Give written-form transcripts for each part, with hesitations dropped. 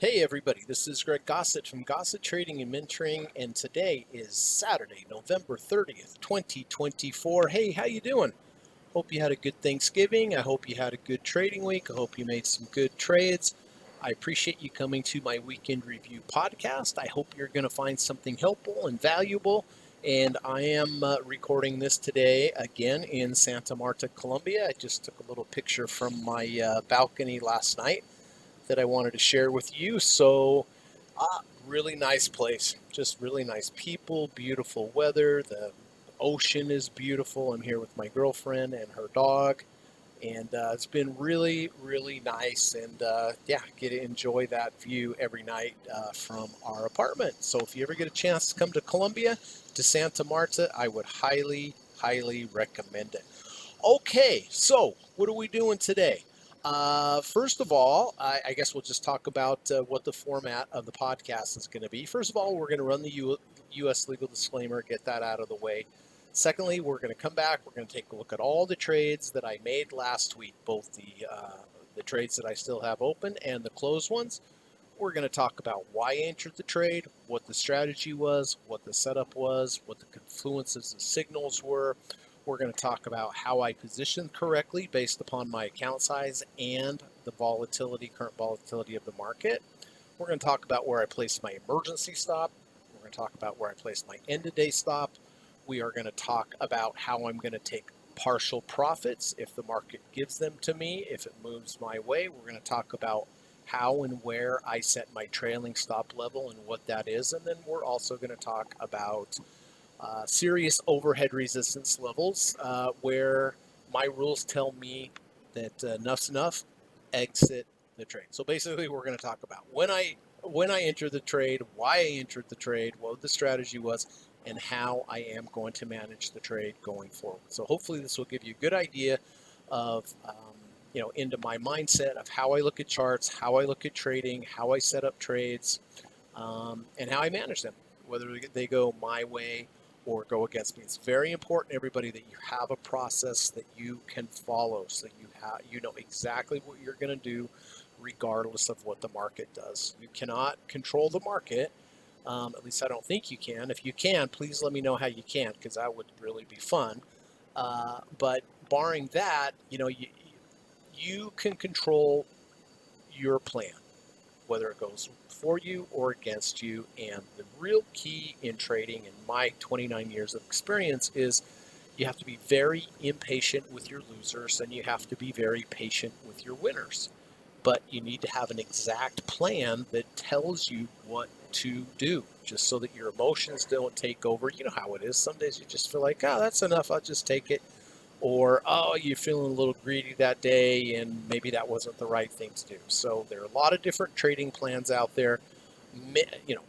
Hey everybody, this is Greg Gossett from Gossett Trading and Mentoring, and today is Saturday, November 30th, 2024. Hey, how you doing? Hope you had a good Thanksgiving. I hope you had a good trading week. I hope you made some good trades. I appreciate you coming to my weekend review podcast. I hope you're going to find something helpful and valuable. And I am recording this today again in Santa Marta, Colombia. I just took a little picture from my balcony last night that I wanted to share with you. So, really nice place, just really nice people, beautiful weather. The ocean is beautiful. I'm here with my girlfriend and her dog, and it's been really, really nice. And yeah, get to enjoy that view every night from our apartment. So, if you ever get a chance to come to Colombia, to Santa Marta, I would highly, highly recommend it. Okay, so what are we doing today? First of all, I guess we'll just talk about what the format of the podcast is going to be. First of all, we're going to run the U.S. legal disclaimer, get that out of the way. Secondly, we're going to come back. We're going to take a look at all the trades that I made last week, both the trades that I still have open and the closed ones. We're going to talk about why I entered the trade, what the strategy was, what the setup was, what the confluences of signals were. We're going to talk about how I positioned correctly based upon my account size and the volatility, current volatility of the market. We're going to talk about where I placed my emergency stop. We're going to talk about where I placed my end of day stop. We are going to talk about how I'm going to take partial profits if the market gives them to me, if it moves my way. We're going to talk about how and where I set my trailing stop level and what that is. And then we're also going to talk about serious overhead resistance levels where my rules tell me that enough's enough, exit the trade. So basically, we're going to talk about when I entered the trade, why I entered the trade, what the strategy was, and how I am going to manage the trade going forward. So hopefully, this will give you a good idea of into my mindset of how I look at charts, how I look at trading, how I set up trades, and how I manage them, whether they go my way or go against me. It's very important, everybody, that you have a process that you can follow, so that you know exactly what you're going to do, regardless of what the market does. You cannot control the market. At least I don't think you can. If you can, please let me know how you can, because that would really be fun. But barring that, you can control your plan, whether it goes for you or against you. And the real key in trading, in my 29 years of experience, is you have to be very impatient with your losers and you have to be very patient with your winners. But you need to have an exact plan that tells you what to do, just so that your emotions don't take over. You know how it is. Some days you just feel like, oh, that's enough, I'll just take it. Or, oh, you're feeling a little greedy that day and maybe that wasn't the right thing to do. So there are a lot of different trading plans out there,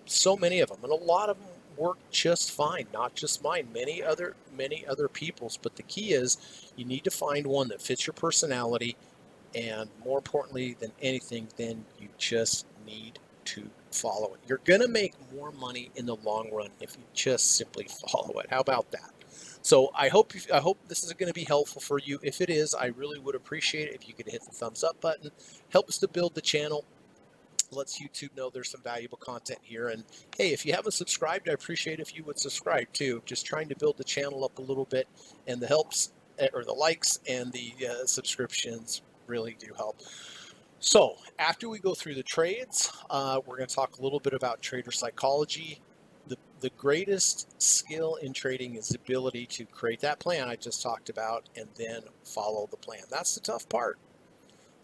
so many of them, and a lot of them work just fine, not just mine, many other people's. But the key is you need to find one that fits your personality, and more importantly than anything, then you just need to follow it. You're going to make more money in the long run if you just simply follow it. How about that? So I hope this is going to be helpful for you. If it is, I really would appreciate it if you could hit the thumbs up button. Help us to build the channel. Lets YouTube know there's some valuable content here. And hey, if you haven't subscribed, I appreciate if you would subscribe too. Just trying to build the channel up a little bit, and the helps or the likes and the subscriptions really do help. So after we go through the trades, we're going to talk a little bit about trader psychology. The greatest skill in trading is the ability to create that plan I just talked about and then follow the plan. That's the tough part.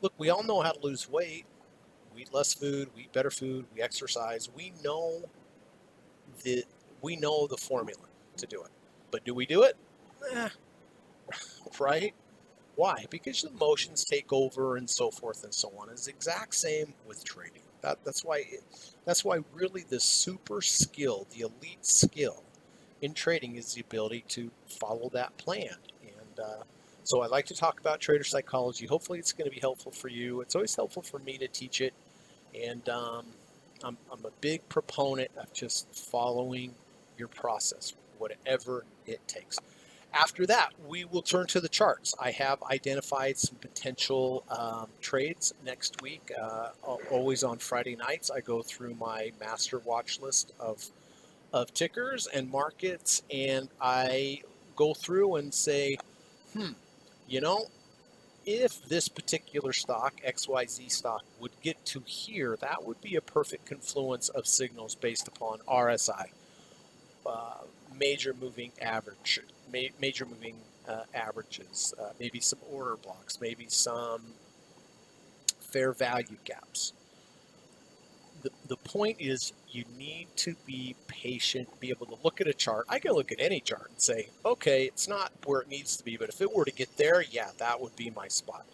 Look, we all know how to lose weight. We eat less food, we eat better food, we exercise. The we know the formula to do it. But do we do it? Eh, right? Why? Because the emotions take over and so forth and so on. It's the exact same with trading. That's why really the super skill, the elite skill in trading is the ability to follow that plan. And so I like to talk about trader psychology. Hopefully it's going to be helpful for you. It's always helpful for me to teach it. And I'm a big proponent of just following your process, whatever it takes. After that, we will turn to the charts. I have identified some potential trades next week. Always on Friday nights, I go through my master watch list of tickers and markets, and I go through and say, hmm, you know, if this particular stock, XYZ stock, would get to here, that would be a perfect confluence of signals based upon RSI, uh, major moving average, major moving averages, maybe some order blocks, maybe some fair value gaps. The point is you need to be patient, be able to look at a chart. I can look at any chart and say, okay, it's not where it needs to be, but if it were to get there, yeah, that would be my spot.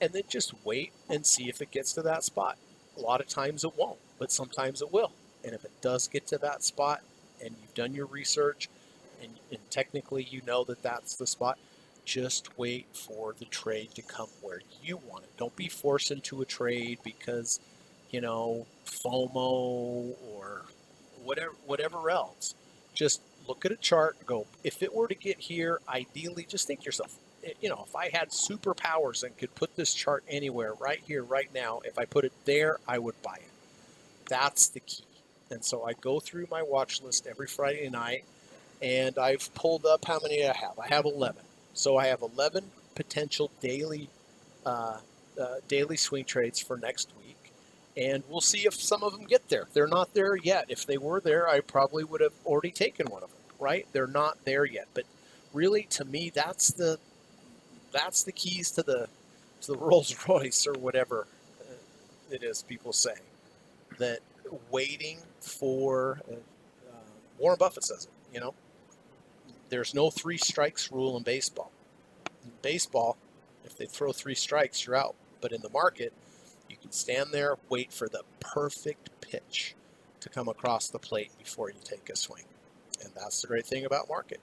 And then just wait and see if it gets to that spot. A lot of times it won't, but sometimes it will. And if it does get to that spot and you've done your research and technically you know that that's the spot, just wait for the trade to come where you want it. Don't be forced into a trade because, FOMO or whatever else. Just look at a chart and go, if it were to get here, ideally, just think to yourself, if I had superpowers and could put this chart anywhere, right here, right now, if I put it there, I would buy it. That's the key. And so I go through my watch list every Friday night, and I've pulled up how many I have. I have 11. So I have 11 potential uh, daily swing trades for next week, and we'll see if some of them get there. They're not there yet. If they were there, I probably would have already taken one of them. Right? They're not there yet. But really, to me, that's the keys to the Rolls Royce or whatever it is people say. That waiting for Warren Buffett says it. There's no three strikes rule in baseball. In baseball, if they throw three strikes, you're out. But in the market, you can stand there, wait for the perfect pitch to come across the plate before you take a swing. And that's the great thing about market.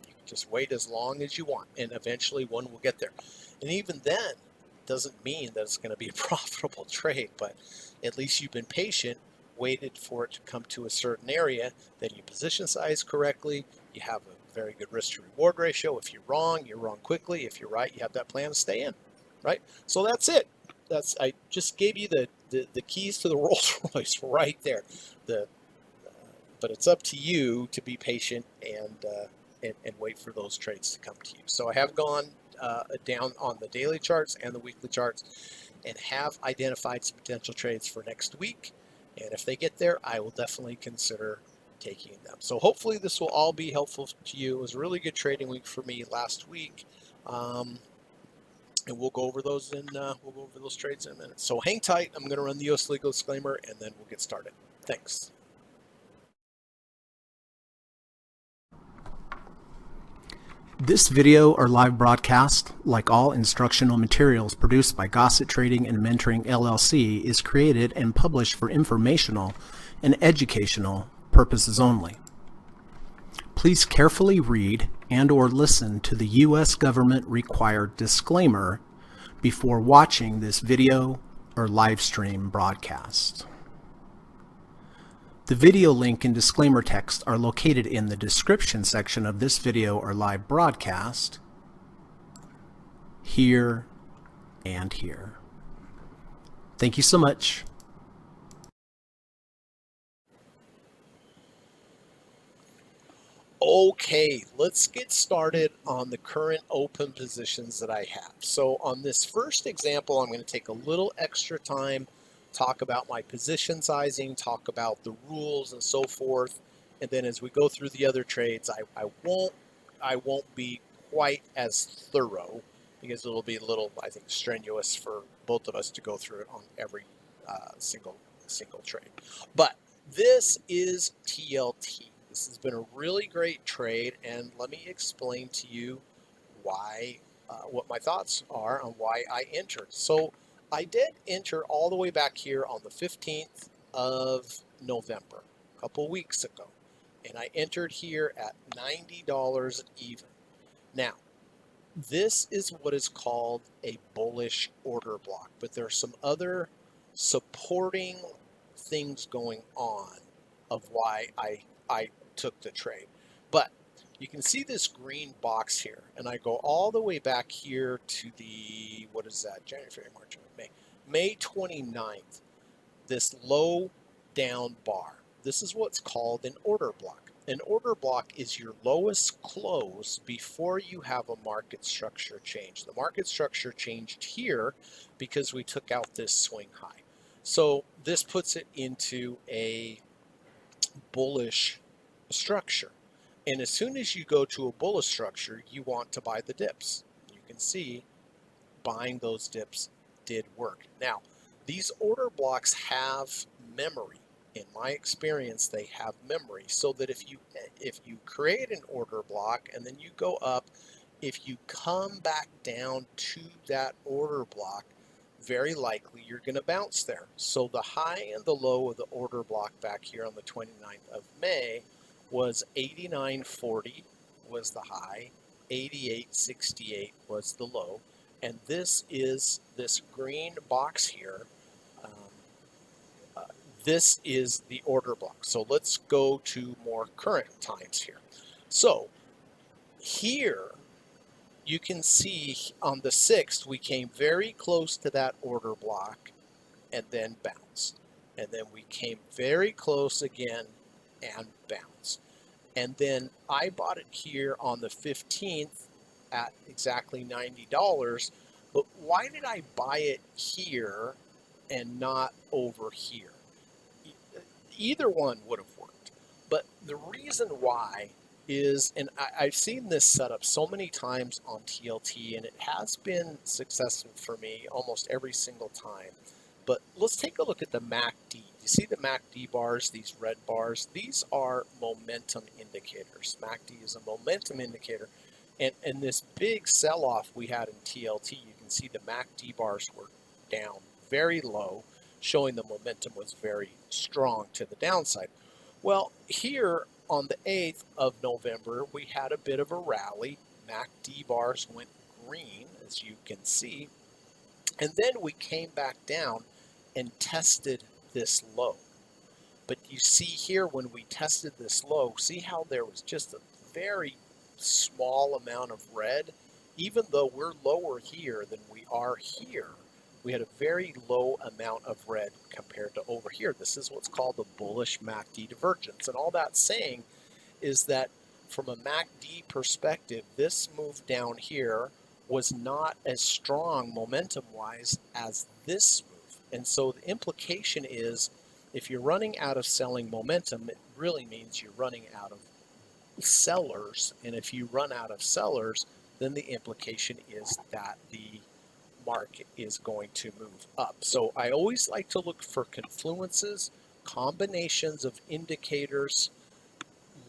You can just wait as long as you want, and eventually one will get there. And even then, doesn't mean that it's going to be a profitable trade, but at least you've been patient, waited for it to come to a certain area, then you position size correctly, you have a very good risk to reward ratio. If you're wrong quickly. If you're right, you have that plan to stay in, right? So that's it. I just gave you the keys to the Rolls Royce right there. The but it's up to you to be patient and wait for those trades to come to you. So I have gone down on the daily charts and the weekly charts and have identified some potential trades for next week. And if they get there, I will definitely consider taking them. So hopefully this will all be helpful to you. It was a really good trading week for me last week. And we'll go over those trades in a minute. So hang tight. I'm going to run the U.S. legal disclaimer, and then we'll get started. Thanks. This video or live broadcast, like all instructional materials produced by Gossett Trading and Mentoring LLC, is created and published for informational and educational purposes only. Please carefully read and/or listen to the U.S. government required disclaimer before watching this video or live stream broadcast. The video link and disclaimer text are located in the description section of this video or live broadcast, here and here. Thank you so much. Okay, let's get started on the current open positions that I have. So on this first example, I'm going to take a little extra time, talk about my position sizing, talk about the rules and so forth. And then as we go through the other trades, I won't be quite as thorough because it'll be a little, I think, strenuous for both of us to go through it on every single trade. But this is TLT. This has been a really great trade, and let me explain to you what my thoughts are on why I entered. So I did enter all the way back here on the 15th of November, a couple weeks ago, and I entered here at $90 even. Now, this is what is called a bullish order block, but there are some other supporting things going on of why I took the trade. But you can see this green box here, and I go all the way back here to the, what is that, January, February, March, May 29th, this low down bar. This is what's called an order block. An order block is your lowest close before you have a market structure change. The market structure changed here because we took out this swing high. So this puts it into a bullish structure. And as soon as you go to a bullish structure, you want to buy the dips. You can see buying those dips did work. Now, these order blocks have memory. In my experience, they have memory, so that if you create an order block and then you go up, if you come back down to that order block, very likely you're going to bounce there. So the high and the low of the order block back here on the 29th of May was 89.40 was the high, 88.68 was the low, and this is this green box here. Um, uh, this is the order block. So let's go to more current times here. So here you can see on the 6th, we came very close to that order block and then bounced. And then we came very close again and bounced. And then I bought it here on the 15th at exactly $90. But why did I buy it here and not over here? Either one would have worked. But the reason why is, and I've seen this setup so many times on TLT, and it has been successful for me almost every single time. But let's take a look at the MACD. You see the MACD bars, these red bars? These are momentum indicators. MACD is a momentum indicator. And this big sell-off we had in TLT, you can see the MACD bars were down very low, showing the momentum was very strong to the downside. Well, here on the 8th of November, we had a bit of a rally. MACD bars went green, as you can see. And then we came back down and tested this low. But you see here when we tested this low, see how there was just a very small amount of red? Even though we're lower here than we are here, we had a very low amount of red compared to over here. This is what's called the bullish MACD divergence. And all that's saying is that from a MACD perspective, this move down here was not as strong momentum-wise as this move. And so the implication is, if you're running out of selling momentum, it really means you're running out of sellers. And if you run out of sellers, then the implication is that the market is going to move up. So I always like to look for confluences, combinations of indicators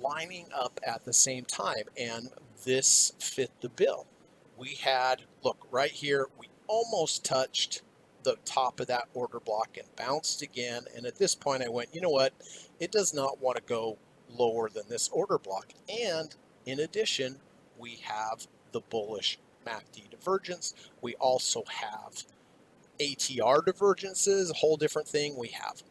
lining up at the same time, and this fit the bill. We had, look, right here, we almost touched the top of that order block and bounced again, and at this point I went, you know what, it does not want to go lower than this order block. And in addition, we have the bullish MACD divergence. We also have ATR divergences, a whole different thing. We have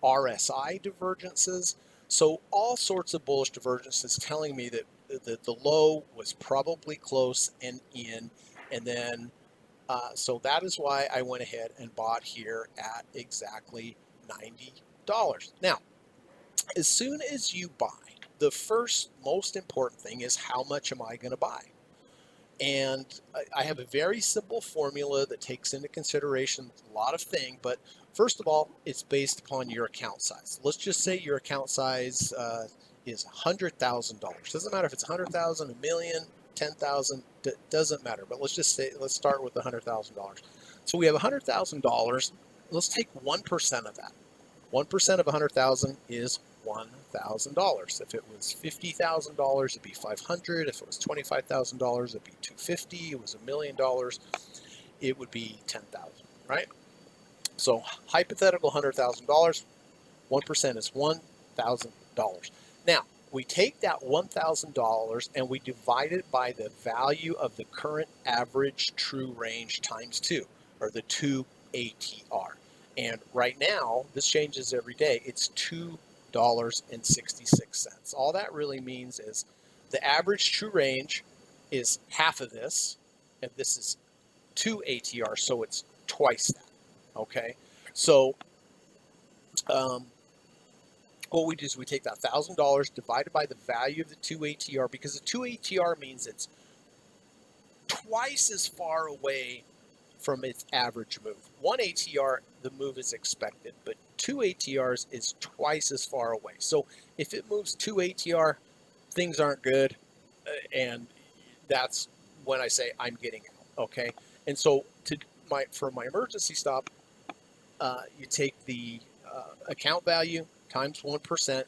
RSI divergences. So all sorts of bullish divergences telling me that the low was probably close and in. And then, so that is why I went ahead and bought here at exactly $90. Now, as soon as you buy, the first most important thing is, how much am I going to buy? And I have a very simple formula that takes into consideration a lot of things. But first of all, it's based upon your account size. Let's just say your account size is $100,000. Doesn't matter if it's 100,000, a million, 10,000, doesn't matter. But let's just say, let's start with $100,000. So we have $100,000. Let's take 1% of that. 1% of 100,000 is $1,000. If it was $50,000, it'd be $500. If it was $25,000, it'd be $250. It was $1 million, it would be $10,000, right? So hypothetical $100,000, 1% is $1,000. Now, we take that $1,000 and we divide it by the value of the current average true range times 2, or the 2 ATR. And right now, this changes every day, it's $2.66. All that really means is The average true range is half of this, and this is 2 ATR, so it's twice that. Okay, so um, what we do is we take that $1,000 divided by the value of the 2 ATR, because the 2 ATR means it's twice as far away from its average move. 1 ATR, the move is expected, but 2 ATRs is twice as far away. So if it moves 2 ATR, things aren't good, and that's when I say I'm getting out. Okay, and so for my emergency stop, you take the account value times 1%. In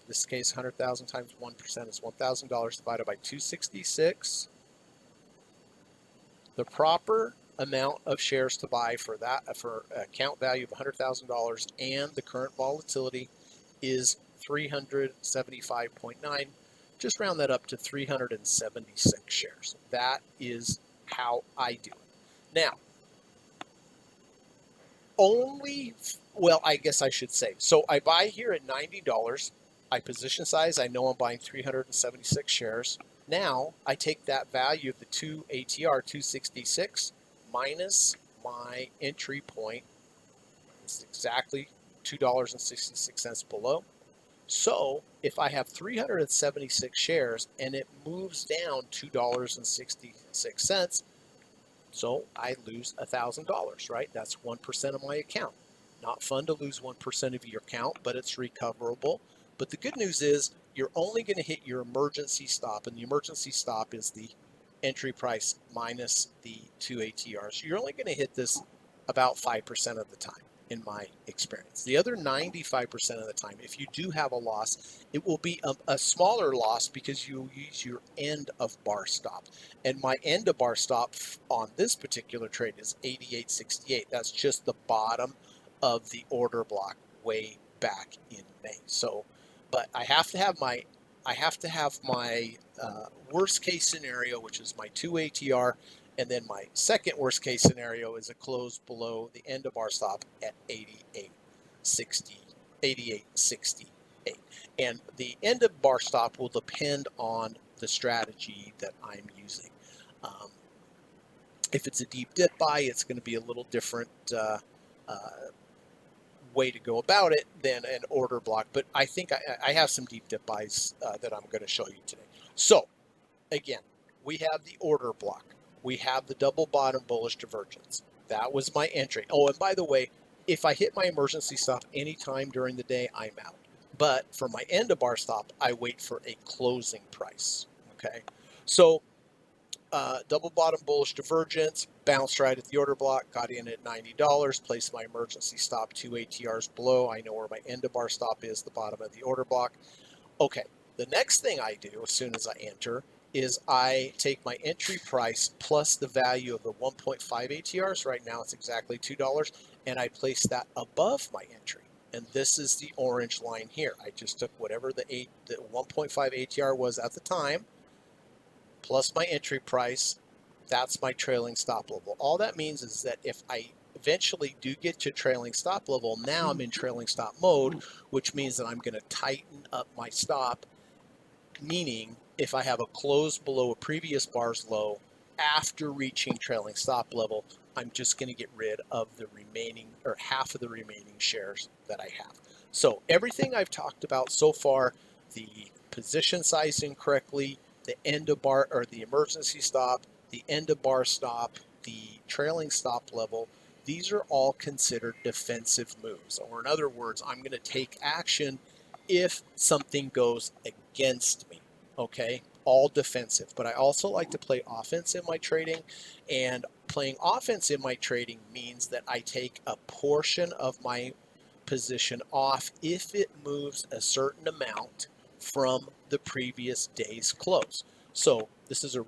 this case, 100,000 times 1% is $1,000 divided by 266. The proper amount of shares to buy for account value of $100,000 and the current volatility is 375.9. Just round that up to 376 shares. That is how I do it. Now, I guess I should say, so I buy here at $90. I position size, I know I'm buying 376 shares. Now I take that value of the 2 ATR 266 minus my entry point. It's exactly $2.66 below. So if I have 376 shares and it moves down $2.66, so I lose $1,000, right? That's 1% of my account. Not fun to lose 1% of your account, but it's recoverable. But the good news is you're only going to hit your emergency stop, and the emergency stop is the entry price minus the 2 ATRs. You're only going to hit this about 5% of the time, in my experience. The other 95% of the time, if you do have a loss, it will be a smaller loss because you use your end of bar stop. And my end of bar stop on this particular trade is 88.68. That's just the bottom of the order block way back in May. So, but I have to have my worst case scenario, which is my 2 ATR, and then my second worst case scenario is a close below the end of bar stop at 88.68. And the end of bar stop will depend on the strategy that I'm using. If it's a deep dip buy, it's going to be a little different way to go about it than an order block. But I think I have some deep dip buys that I'm going to show you today. So again, we have the order block. We have the double bottom bullish divergence. That was my entry. Oh, and by the way, if I hit my emergency stop anytime during the day, I'm out. But for my end of bar stop, I wait for a closing price. Okay, so double bottom bullish divergence, bounced right at the order block, got in at $90, placed my emergency stop 2 ATRs below. I know where my end of bar stop is, the bottom of the order block. Okay, the next thing I do as soon as I enter is I take my entry price plus the value of the 1.5 ATRs. Right now it's exactly $2, and I place that above my entry. And this is the orange line here. I just took whatever the 1.5 ATR was at the time, plus my entry price. That's my trailing stop level. All that means is that if I eventually do get to trailing stop level, now I'm in trailing stop mode, which means that I'm going to tighten up my stop, meaning if I have a close below a previous bar's low after reaching trailing stop level, I'm just going to get rid of the remaining, or half of the remaining shares that I have. So everything I've talked about so far, the position sizing correctly, the end of bar or the emergency stop, the end of bar stop, the trailing stop level, these are all considered defensive moves. Or in other words, I'm going to take action if something goes against me. Okay, all defensive. But I also like to play offense in my trading, and playing offense in my trading means that I take a portion of my position off if it moves a certain amount from the previous day's close. So this is a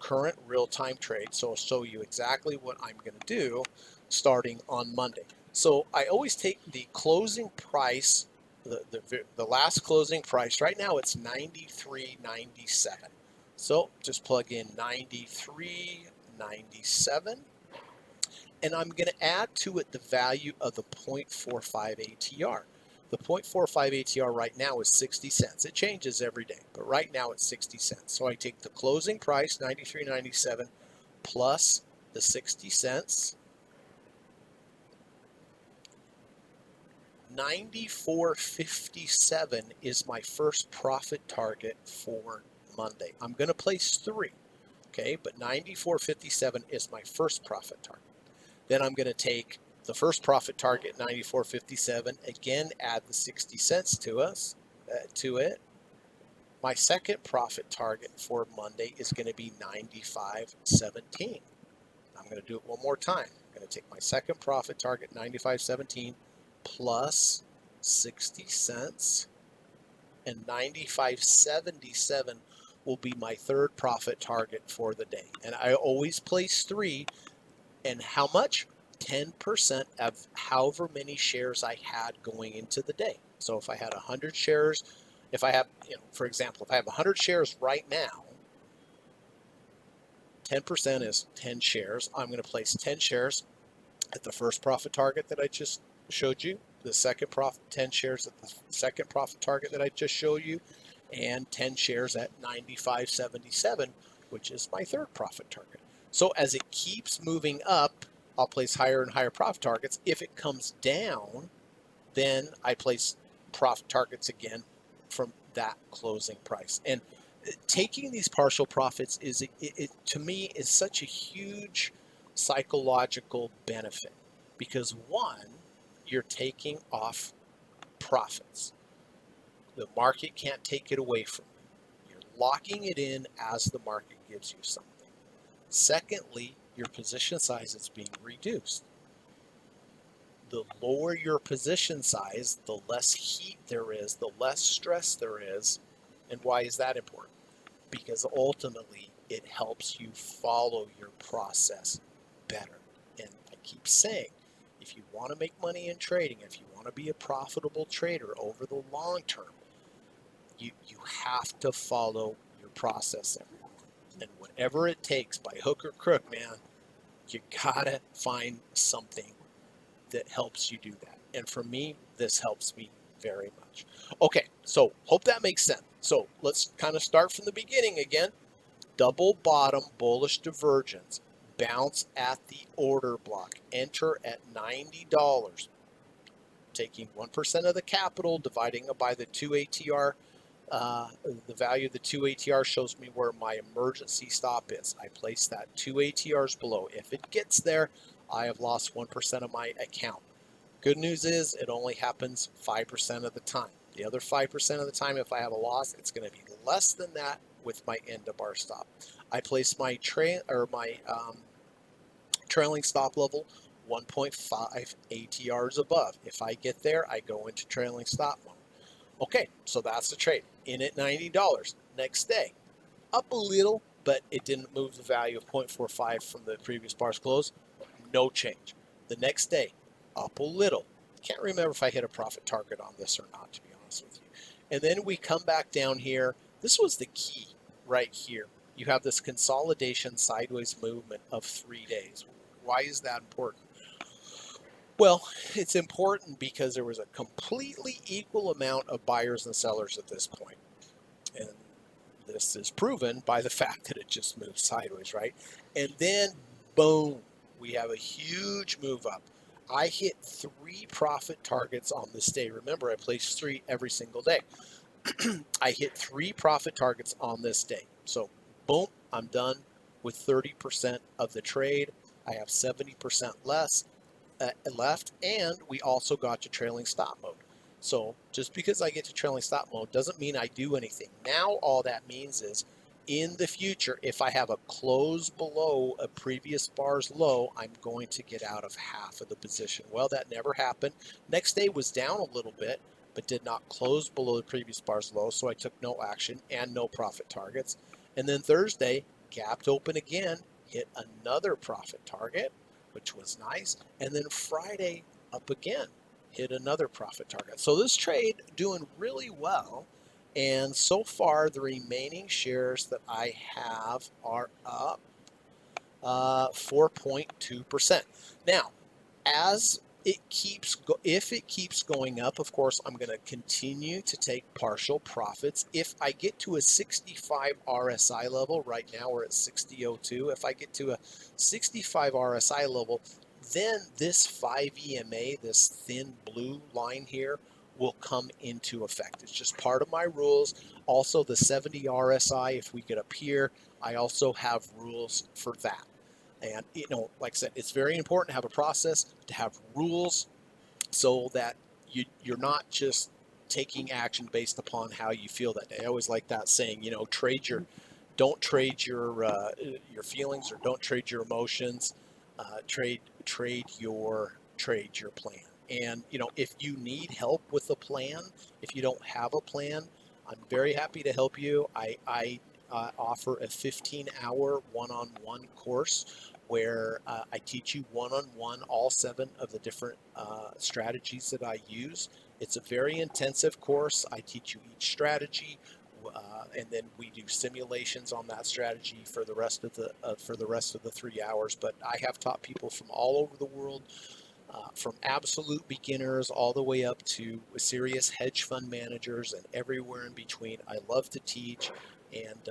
current real-time trade. So I'll show you exactly what I'm going to do starting on Monday. So I always take the closing price, the last closing price. Right now it's 93.97. So just plug in 93.97. And I'm going to add to it the value of the 0.45 ATR. The 0.45 ATR right now is 60 cents. It changes every day, but right now it's 60 cents. So I take the closing price, 93.97, plus the 60 cents. 94.57 is my first profit target for Monday. I'm going to place 3, okay, but 94.57 is my first profit target. Then I'm going to take the first profit target, 94.57, again add the 60 cents to it. My second profit target for Monday is going to be 95.17. I'm going to do it one more time. I'm going to take my second profit target, 95.17, plus 60 cents, and 95.77 will be my third profit target for the day. And I always place 3, and how much? 10% of however many shares I had going into the day. So if I had 100 shares, if I have, for example, if I have 100 shares right now, 10% is 10 shares. I'm going to place 10 shares at the first profit target that I just showed you, the second profit, 10 shares at the second profit target that I just showed you, and 10 shares at 95.77, which is my third profit target. So as it keeps moving up, I'll place higher and higher profit targets. If it comes down, then I place profit targets again from that closing price. And taking these partial profits is, to me, is such a huge psychological benefit, because one, you're taking off profits. The market can't take it away from you. You're locking it in as the market gives you something. Secondly, your position size is being reduced. The lower your position size, the less heat there is, the less stress there is. And why is that important? Because ultimately it helps you follow your process better. And I keep saying, if you want to make money in trading, if you want to be a profitable trader over the long term, you have to follow your process, everyone. And whatever it takes, by hook or crook, man, you gotta find something that helps you do that. And for me, this helps me very much. Okay, so hope that makes sense. So let's kind of start from the beginning again. Double bottom bullish divergence, bounce at the order block, enter at $90, taking 1% of the capital, dividing it by the 2 ATR. The value of the 2 ATR shows me where my emergency stop is. I place that 2 ATRs below. If it gets there, I have lost 1% of my account. Good news is it only happens 5% of the time. The other 5% of the time, if I have a loss, it's going to be less than that with my end of bar stop. I place my trailing stop level 1.5 ATRs above. If I get there, I go into trailing stop mode. Okay, so that's the trade. In at $90. Next day, up a little, but it didn't move the value of 0.45 from the previous bar's close. No change. The next day, up a little. Can't remember if I hit a profit target on this or not, to be honest with you. And then we come back down here. This was the key right here. You have this consolidation sideways movement of 3 days. Why is that important? Well, it's important because there was a completely equal amount of buyers and sellers at this point. And this is proven by the fact that it just moved sideways, right? And then, boom, we have a huge move up. I hit 3 profit targets on this day. Remember, I place 3 every single day. I hit 3 profit targets on this day. So, boom, I'm done with 30% of the trade. I have 70% left, and we also got to trailing stop mode. So just because I get to trailing stop mode doesn't mean I do anything. Now all that means is in the future, if I have a close below a previous bar's low, I'm going to get out of half of the position. Well, that never happened. Next day was down a little bit, but did not close below the previous bar's low, so I took no action and no profit targets. And then Thursday, gapped open again, hit another profit target, which was nice. And then Friday, up again, hit another profit target. So this trade doing really well. And so far, the remaining shares that I have are up 4.2%. Now, as If it keeps going up, of course, I'm going to continue to take partial profits. If I get to a 65 RSI level, right now we're at 60.02. If I get to a 65 RSI level, then this 5 EMA, this thin blue line here, will come into effect. It's just part of my rules. Also, the 70 RSI, if we get up here, I also have rules for that. And, like I said, it's very important to have a process, to have rules, so that you're not just taking action based upon how you feel that day. I always like that saying, don't trade your feelings, or don't trade your emotions. Trade your plan. And if you need help with a plan, if you don't have a plan, I'm very happy to help you. I offer a 15-hour one-on-one course where I teach you one-on-one all 7 of the different strategies that I use. It's a very intensive course. I teach you each strategy, and then we do simulations on that strategy for the rest of the 3 hours. But I have taught people from all over the world, from absolute beginners all the way up to serious hedge fund managers and everywhere in between. I love to teach, and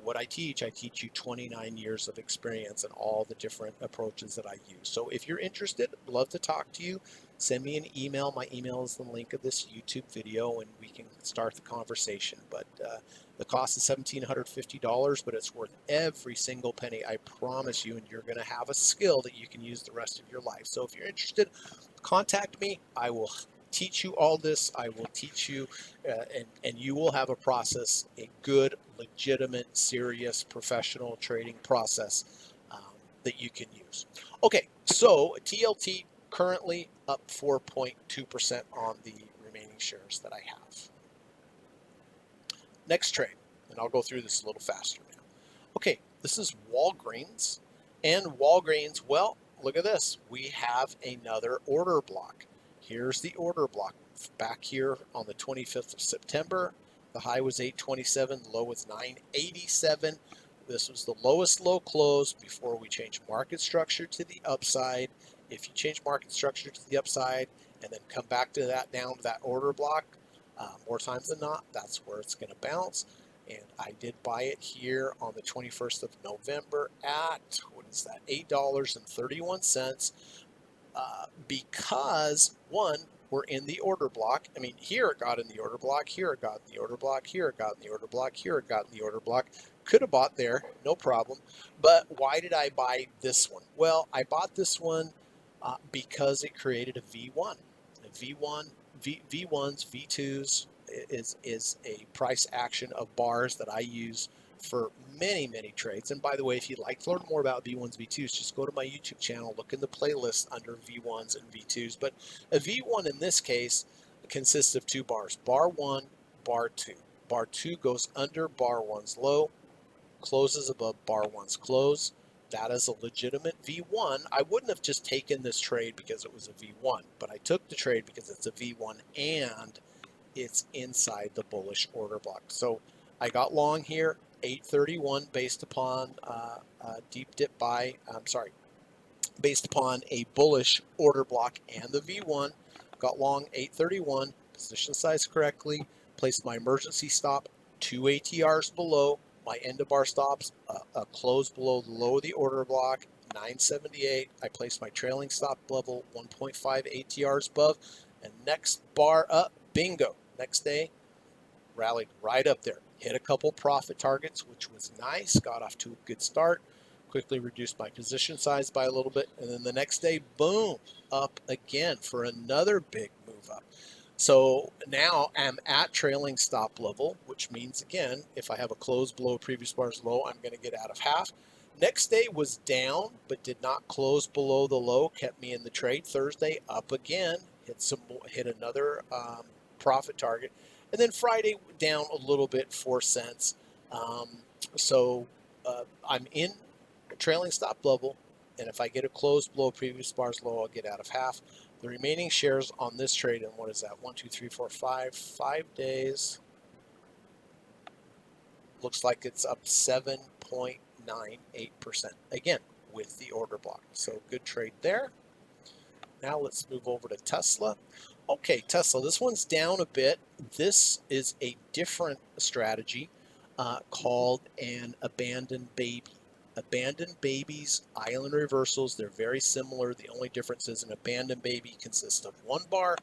what I teach you 29 years of experience and all the different approaches that I use. So if you're interested, I'd love to talk to you. Send me an email. My email is the link of this YouTube video, and we can start the conversation. But the cost is $1,750, but it's worth every single penny, I promise you, and you're going to have a skill that you can use the rest of your life. So if you're interested, contact me. I will teach you all this. I will teach you, and you will have a process, a good, legitimate, serious, professional trading process that you can use. Okay, so TLT currently up 4.2% on the remaining shares that I have. Next trade, and I'll go through this a little faster now. Okay, this is Walgreens, and Walgreens, well, look at this. We have another order block. Here's the order block. Back here on the 25th of September, the high was 827, the low was 987. This was the lowest low close before we changed market structure to the upside. If you change market structure to the upside and then come back to that, down to that order block, more times than not, that's where it's going to bounce. And I did buy it here on the 21st of November at, what is that, $8.31, because, one, we're in the order block. I mean, here it got in the order block, here it got in the order block, here it got in the order block, here it got in the order block. Could have bought there, no problem. But why did I buy this one? Well, I bought this one because it created a V1. V1s, V2s is a price action of bars that I use for many trades. And by the way, if you'd like to learn more about V1s, V2s, just go to my YouTube channel, look in the playlist under V1s and V2s. But a V1 in this case consists of 2 bars, bar 1, bar 2. Bar 2 goes under bar 1's low, closes above bar 1's close. That is a legitimate V1. I wouldn't have just taken this trade because it was a V1, but I took the trade because it's a V1 and it's inside the bullish order block. So I got long here, 831, based upon deep dip buy. Based upon a bullish order block and the V1. Got long 831, position size correctly, placed my emergency stop 2 ATRs below. My end of bar stops a close below the low of the order block, 978. I placed my trailing stop level 1.5 ATRs above, and next bar up, bingo. Next day, rallied right up there. Hit a couple profit targets, which was nice. Got off to a good start. Quickly reduced my position size by a little bit, and then the next day, boom, up again for another big move up. So now I'm at trailing stop level, which means, again, if I have a close below previous bar's low, I'm going to get out of half. Next day was down, but did not close below the low, kept me in the trade. Thursday, up again, hit another profit target. And then Friday, down a little bit, 4 cents. I'm in trailing stop level, and if I get a close below previous bar's low, I'll get out of half. The remaining shares on this trade, and what is that? 1, 2, 3, 4, 5 days. Looks like it's up 7.98%. Again, with the order block. So good trade there. Now let's move over to Tesla. Okay, Tesla, this one's down a bit. This is a different strategy called an abandoned baby. Abandoned babies, island reversals, they're very similar. The only difference is an abandoned baby consists of one bar,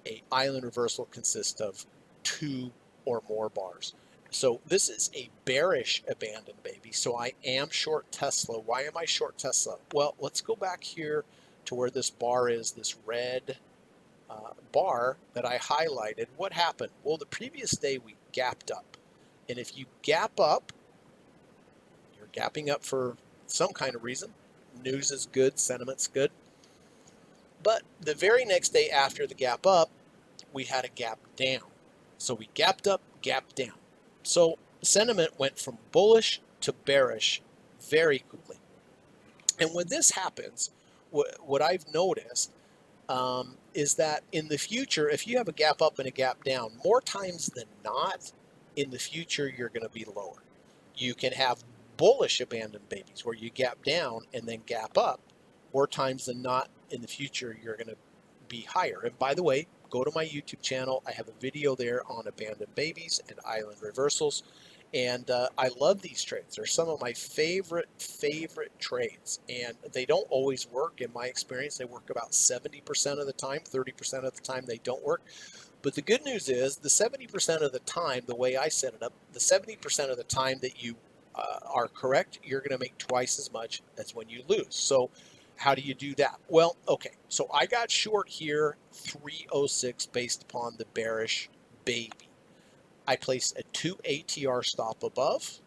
a island reversal consists of two or more bars. So this is a bearish abandoned baby. So I am short Tesla. Why am I short Tesla? Well, let's go back here to where this bar is, this red bar that I highlighted. What happened? Well, the previous day we gapped up. And if you gap up, you're gapping up for some kind of reason. News is good, sentiment's good. But the very next day after the gap up, we had a gap down. So we gapped up, gapped down. So sentiment went from bullish to bearish very quickly. And when this happens, what I've noticed is that in the future, if you have a gap up and a gap down, more times than not, in the future, you're going to be lower. You can have bullish abandoned babies where you gap down and then gap up. More times than not, in the future, you're going to be higher. And by the way, go to my YouTube channel. I have a video there on abandoned babies and island reversals. And I love these trades. They're some of my favorite trades. And they don't always work. In my experience, they work about 70% of the time. 30% of the time, they don't work. But the good news is the 70% of the time, the way I set it up, the 70% of the time that you are correct, you're going to make twice as much as when you lose. So how do you do that? Well, okay, so I got short here 306 based upon the bearish baby. I placed a 2 ATR stop above,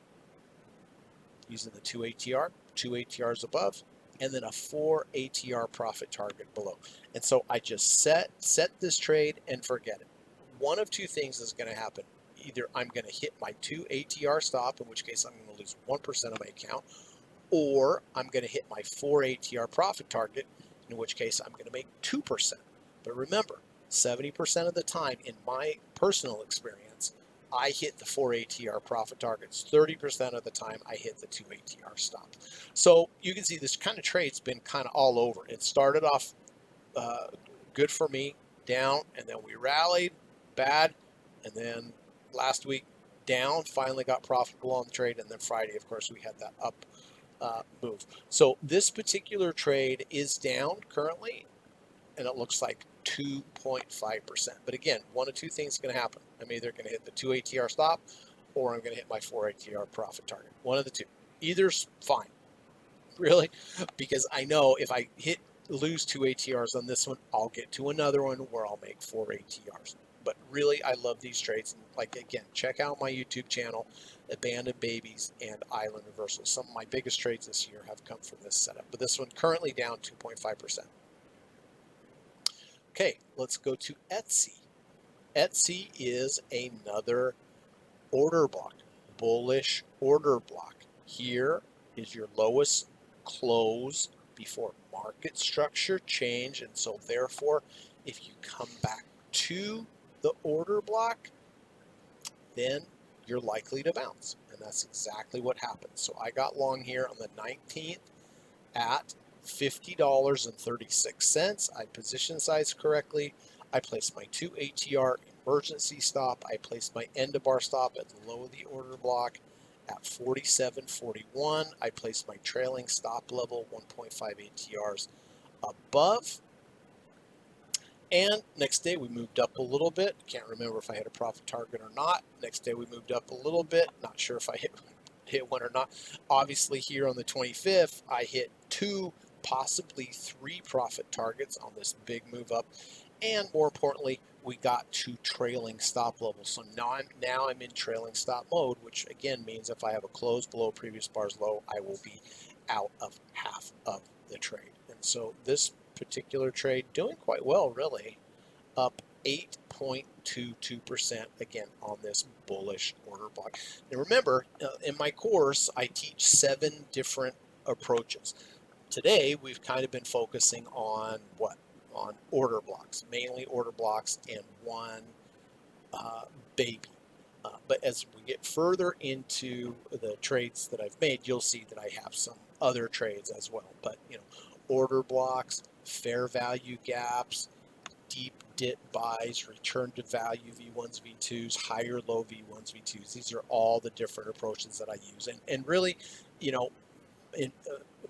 using the 2 ATR, 2 ATRs above, and then a 4 ATR profit target below. And so I just set this trade and forget it. One of two things is going to happen. Either I'm going to hit my 2 ATR stop, in which case I'm going to lose 1% of my account, or I'm going to hit my 4 ATR profit target, in which case I'm going to make 2%. But remember, 70% of the time, in my personal experience, I hit the 4 ATR profit targets. 30% of the time, I hit the 2 ATR stop. So you can see this kind of trade's been kind of all over. It started off good for me, down, and then we rallied, bad, and then last week down, finally got profitable on the trade, and then Friday, of course, we had that up move. So this particular trade is down currently, and it looks like 2.5%. But again, one of two things is going to happen. I'm either going to hit the 2 ATR stop, or I'm going to hit my 4 ATR profit target. One of the two. Either's fine, really, because I know if I lose 2 ATRs on this one, I'll get to another one where I'll make 4 ATRs. But really, I love these trades. And like, again, check out my YouTube channel, Abandoned Babies and Island Reversals. Some of my biggest trades this year have come from this setup. But this one currently down 2.5%. Okay, let's go to Etsy. Etsy is another order block, bullish order block. Here is your lowest close before market structure change. And so therefore, if you come back to the order block, then you're likely to bounce. And that's exactly what happened. So I got long here on the 19th at $50.36. I position size correctly. I placed my 2 ATR emergency stop. I placed my end of bar stop at the low of the order block at 47.41. I placed my trailing stop level 1.5 ATRs above. And next day we moved up a little bit. Can't remember if I had a profit target or not. Next day we moved up a little bit. Not sure if I hit one or not. Obviously here on the 25th, I hit 2, possibly 3 profit targets on this big move up. And more importantly, we got 2 trailing stop levels. So now I'm in trailing stop mode, which again means if I have a close below previous bar's low, I will be out of half of the trade. And so this particular trade doing quite well, really, up 8.22% again on this bullish order block. Now remember, in my course, I teach 7 different approaches. Today, we've kind of been focusing on what? On order blocks, mainly order blocks and one baby. But as we get further into the trades that I've made, you'll see that I have some other trades as well. But order blocks, fair value gaps, deep dip buys, return to value V1s, V2s, higher low V1s, V2s. These are all the different approaches that I use. And really, you know, in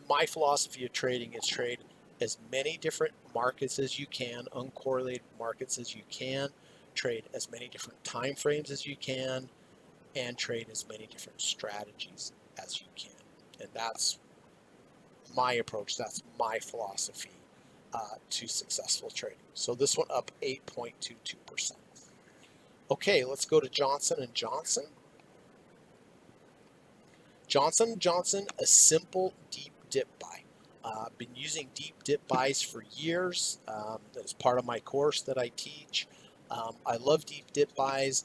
my philosophy of trading is trade as many different markets as you can, uncorrelated markets as you can, trade as many different time frames as you can, and trade as many different strategies as you can. And that's my approach. That's my philosophy to successful trading. So this one up 8.22%. Okay, let's go to Johnson and Johnson. Johnson & Johnson, a simple deep dip buy. Been using deep dip buys for years. That's part of my course that I teach. I love deep dip buys.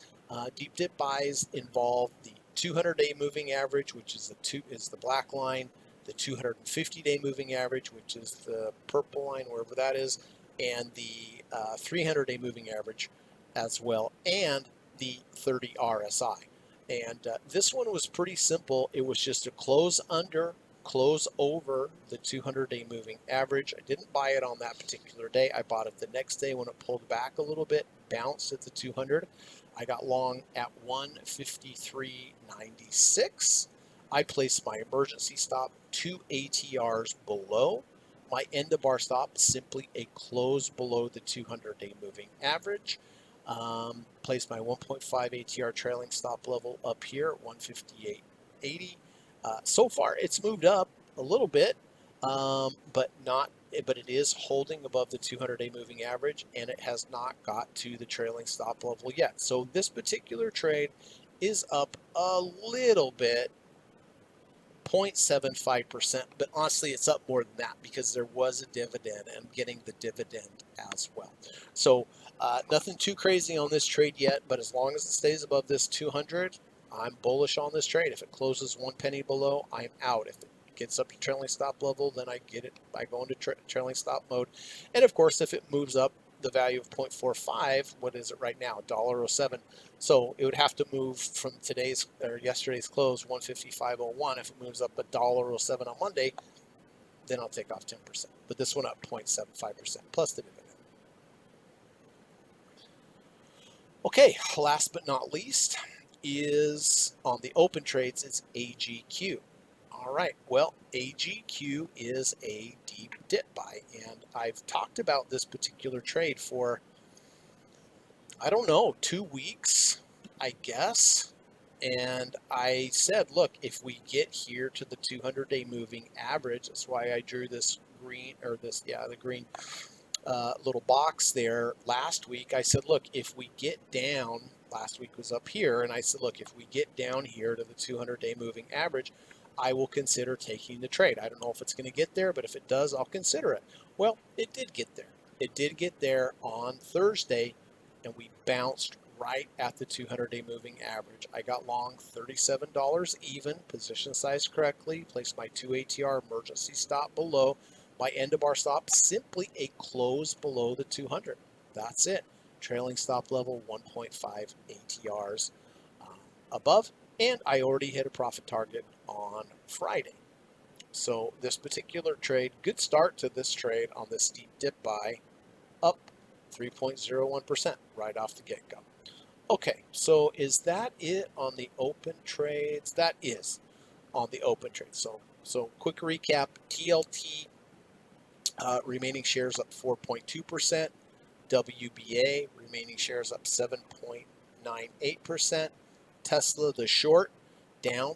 Deep dip buys involve the 200-day moving average, which is the black line, the 250-day moving average, which is the purple line, wherever that is, and the 300-day moving average as well, and the 30 RSI. And this one was pretty simple. It was just a close under, close over the 200-day moving average. I didn't buy it on that particular day. I bought it the next day when it pulled back a little bit, bounced at the 200. I got long at 153.96. I placed my emergency stop 2 ATRs below. My end of bar stop, simply a close below the 200-day moving average. Place my 1.5 ATR trailing stop level up here at 158.80. So far, it's moved up a little bit, but it is holding above the 200-day moving average, and it has not got to the trailing stop level yet. So this particular trade is up a little bit, 0.75%, but honestly it's up more than that because there was a dividend and I'm getting the dividend as well. So nothing too crazy on this trade yet, but as long as it stays above this 200, I'm bullish on this trade. If it closes 1 penny below, I'm out. If it gets up to trailing stop level, then I go into trailing stop mode. And of course, if it moves up the value of 0.45, what is it right now? $1.07. So it would have to move from today's or yesterday's close, 155.01. If it moves up $1.07 on Monday, then I'll take off 10%. But this one up 0.75% plus the dividend. Okay, last but not least is on the open trades is AGQ. All right, well, AGQ is a deep dip buy, and I've talked about this particular trade for, I don't know, 2 weeks, I guess. And I said, look, if we get here to the 200-day moving average, that's why I drew this green, or this, yeah, the green little box there last week. I said, look, if we get down, last week was up here, and I said, look, if we get down here to the 200-day moving average, I will consider taking the trade. I don't know if it's going to get there, but if it does, I'll consider it. Well, it did get there. It did get there on Thursday, and we bounced right at the 200-day moving average. I got long $37 even, position sized correctly, placed my 2 ATR emergency stop below. My end of bar stop, simply a close below the 200. That's it. Trailing stop level 1.5 ATRs above, and I already hit a profit target on Friday. So this particular trade, good start to this trade on this deep dip buy, up 3.01% right off the get-go. Okay, so is that it on the open trades? That is on the open trades. So quick recap, TLT remaining shares up 4.2%, WBA remaining shares up 7.98%, Tesla the short down,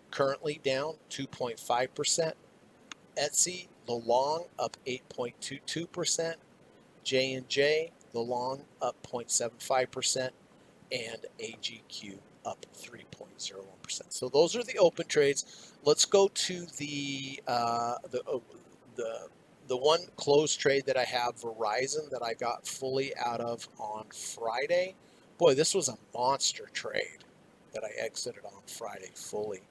currently down 2.5%, Etsy the long up 8.22%, J&J the long up 0.75%, and AGQ up 3.01%. So those are the open trades. Let's go to the one closed trade that I have, Verizon, that I got fully out of on Friday. Boy, this was a monster trade that I exited on Friday fully.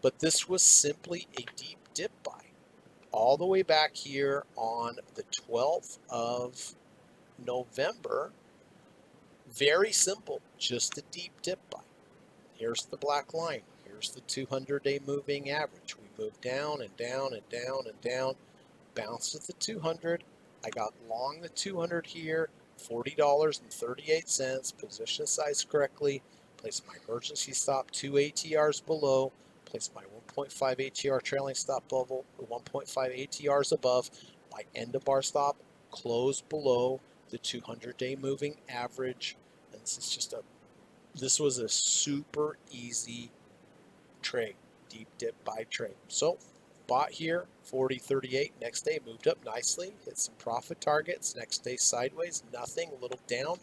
But this was simply a deep dip buy all the way back here on the 12th of November. Very simple, just a deep dip buy. Here's the black line. Here's the 200-day moving average. We moved down and down and down and down, bounced at the 200, I got long the 200 here, $40.38, position size correctly, place my emergency stop 2 ATRs below, place my 1.5 ATR trailing stop level, 1.5 ATRs above, my end of bar stop, close below the 200-day moving average. And this was a super easy trade, deep dip buy trade. So bought here, 40.38. Next day moved up nicely, hit some profit targets. Next day sideways, nothing, a little down.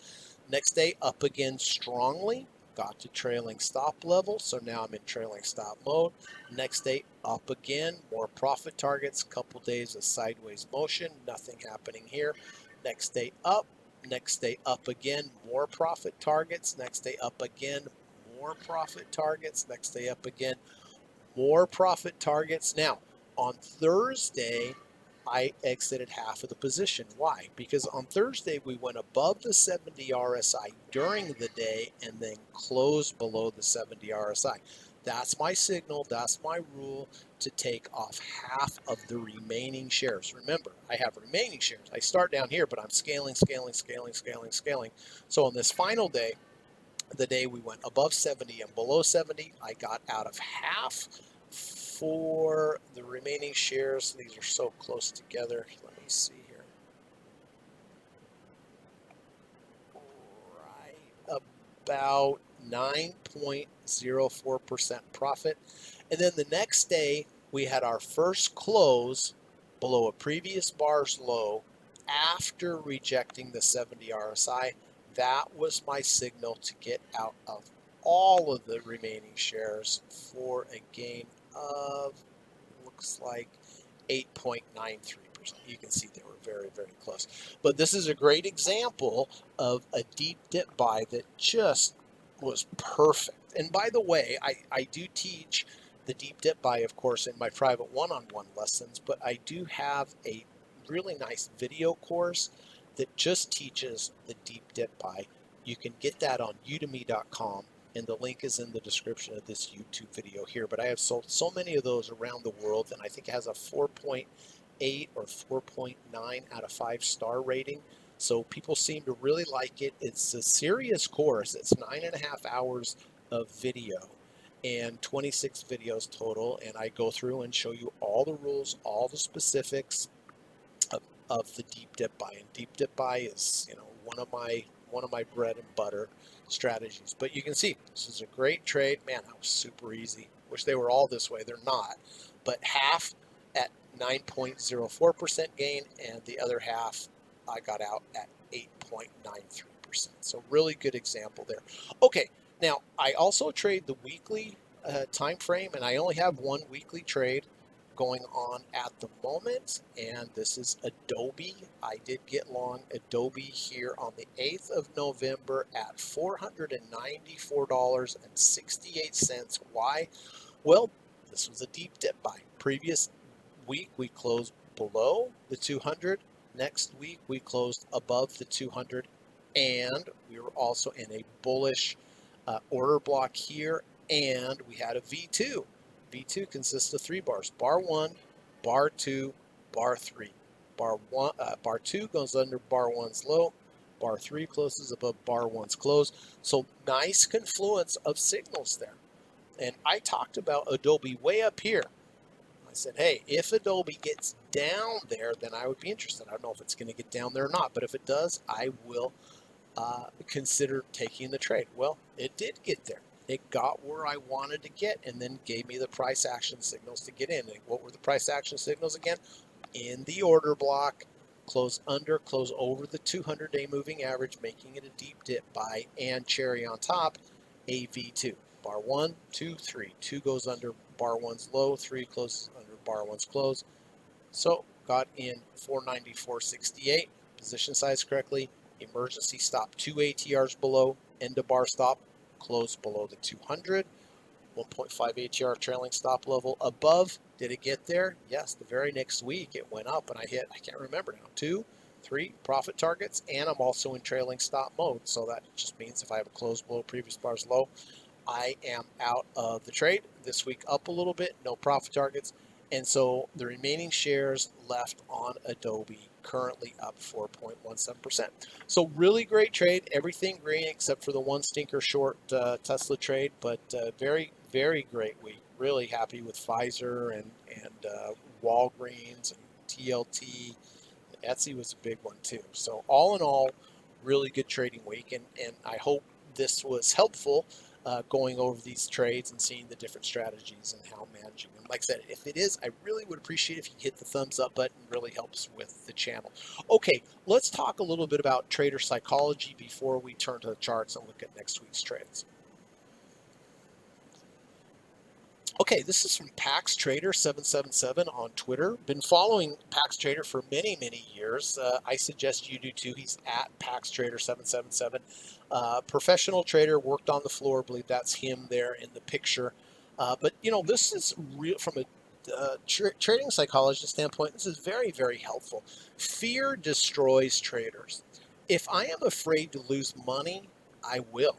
Next day up again strongly, got to trailing stop level. So now I'm in trailing stop mode. Next day up again, more profit targets. Couple days of sideways motion, nothing happening here. Next day up. Next day up again, more profit targets. Next day up again, more profit targets. Next day up again, more profit targets. Now, on Thursday, I exited half of the position. Why? Because on Thursday, we went above the 70 RSI during the day and then closed below the 70 RSI. That's my signal. That's my rule to take off half of the remaining shares. Remember, I have remaining shares. I start down here, but I'm scaling, scaling, scaling, scaling, scaling. So on this final day, the day we went above 70 and below 70, I got out of half for the remaining shares. These are so close together. Let me see here. Right about 9.04% profit. And then the next day, we had our first close below a previous bar's low after rejecting the 70 RSI. That was my signal to get out of all of the remaining shares for a gain of, looks like, 8.93%. You can see they were very, very close. But this is a great example of a deep dip buy that just was perfect. And by the way, I do teach the deep dip buy, of course, in my private one-on-one lessons, but I do have a really nice video course that just teaches the deep dip buy. You can get that on udemy.com, and the link is in the description of this YouTube video here. But I have sold so many of those around the world, and I think it has a 4.8 or 4.9 out of 5-star rating. So people seem to really like it. It's a serious course. It's 9.5 hours of video and 26 videos total. And I go through and show you all the rules, all the specifics of the deep dip buy. And deep dip buy is, one of my bread and butter strategies. But you can see this is a great trade. Man, that was super easy. Wish they were all this way. They're not. But half at 9.04% gain, and the other half I got out at 8.93%. So really good example there. Okay, now I also trade the weekly time frame, and I only have one weekly trade going on at the moment, and this is Adobe. I did get long Adobe here on the 8th of November at $494.68. Why? Well, this was a deep dip buy. Previous week we closed below the 200. Next week we closed above the 200, and we were also in a bullish order block here, and we had a V2. V2 consists of 3 bars: bar 1, bar 2, bar 3. Bar 2 goes under bar 1's low. Bar 3 closes above bar 1's close. So nice confluence of signals there. And I talked about Adobe way up here. I said, hey, if Adobe gets down there, then I would be interested. I don't know if it's going to get down there or not, but if it does, I will consider taking the trade. Well, it did get there. It got where I wanted to get and then gave me the price action signals to get in. And what were the price action signals again? In the order block, close under, close over the 200-day moving average, making it a deep dip buy, and cherry on top, a V2. Bar 1, 2, 3. 2 goes under bar 1's low, 3 closes under bar 1's close. So got in 494.68, position size correctly, emergency stop 2 ATRs below, end of bar stop, close below the 200, 1.5 ATR trailing stop level above. Did it get there? Yes, the very next week it went up and I hit, I can't remember now, 2, 3 profit targets, and I'm also in trailing stop mode. So that just means if I have a close below previous bar's low, I am out of the trade. This week up a little bit, no profit targets. And so the remaining shares left on Adobe currently up 4.17%. So really great trade. Everything green except for the one stinker short Tesla trade, but very, very great week. Really happy with Pfizer and Walgreens and TLT. Etsy was a big one too. So all in all, really good trading week, and I hope this was helpful going over these trades and seeing the different strategies and how managing them. Like I said, if it is, I really would appreciate if you hit the thumbs up button. It really helps with the channel. Okay, let's talk a little bit about trader psychology before we turn to the charts and look at next week's trades. Okay, this is from Pax Trader 777 on Twitter. Been following Pax Trader for many, many years. I suggest you do too. He's at Pax Trader 777. Professional trader, worked on the floor. I believe that's him there in the picture. But you know, this is real from a trading psychologist standpoint. This is very, very helpful. Fear destroys traders. If I am afraid to lose money, I will.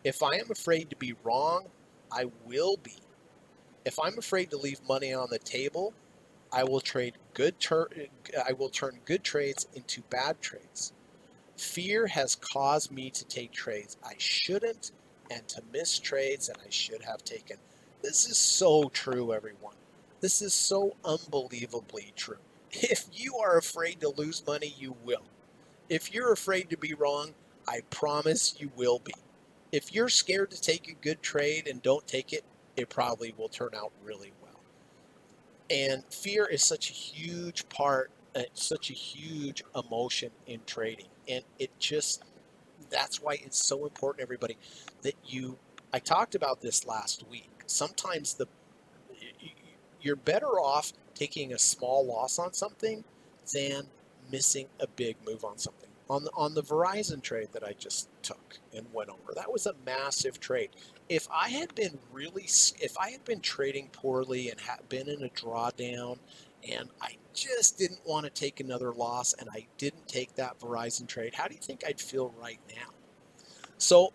If I am afraid to be wrong, I will be. If I'm afraid to leave money on the table, I will I will turn good trades into bad trades. Fear has caused me to take trades I shouldn't and to miss trades that I should have taken. This is so true, everyone. This is so unbelievably true. If you are afraid to lose money, you will. If you're afraid to be wrong, I promise you will be. If you're scared to take a good trade and don't take it, it probably will turn out really well. And fear is such a huge part, such a huge emotion in trading. And that's why it's so important, everybody, that I talked about this last week. Sometimes you're better off taking a small loss on something than missing a big move on something. On the Verizon trade that I just took and went over, that was a massive trade. If I had been trading poorly and had been in a drawdown, and I just didn't want to take another loss, and I didn't take that Verizon trade, how do you think I'd feel right now? So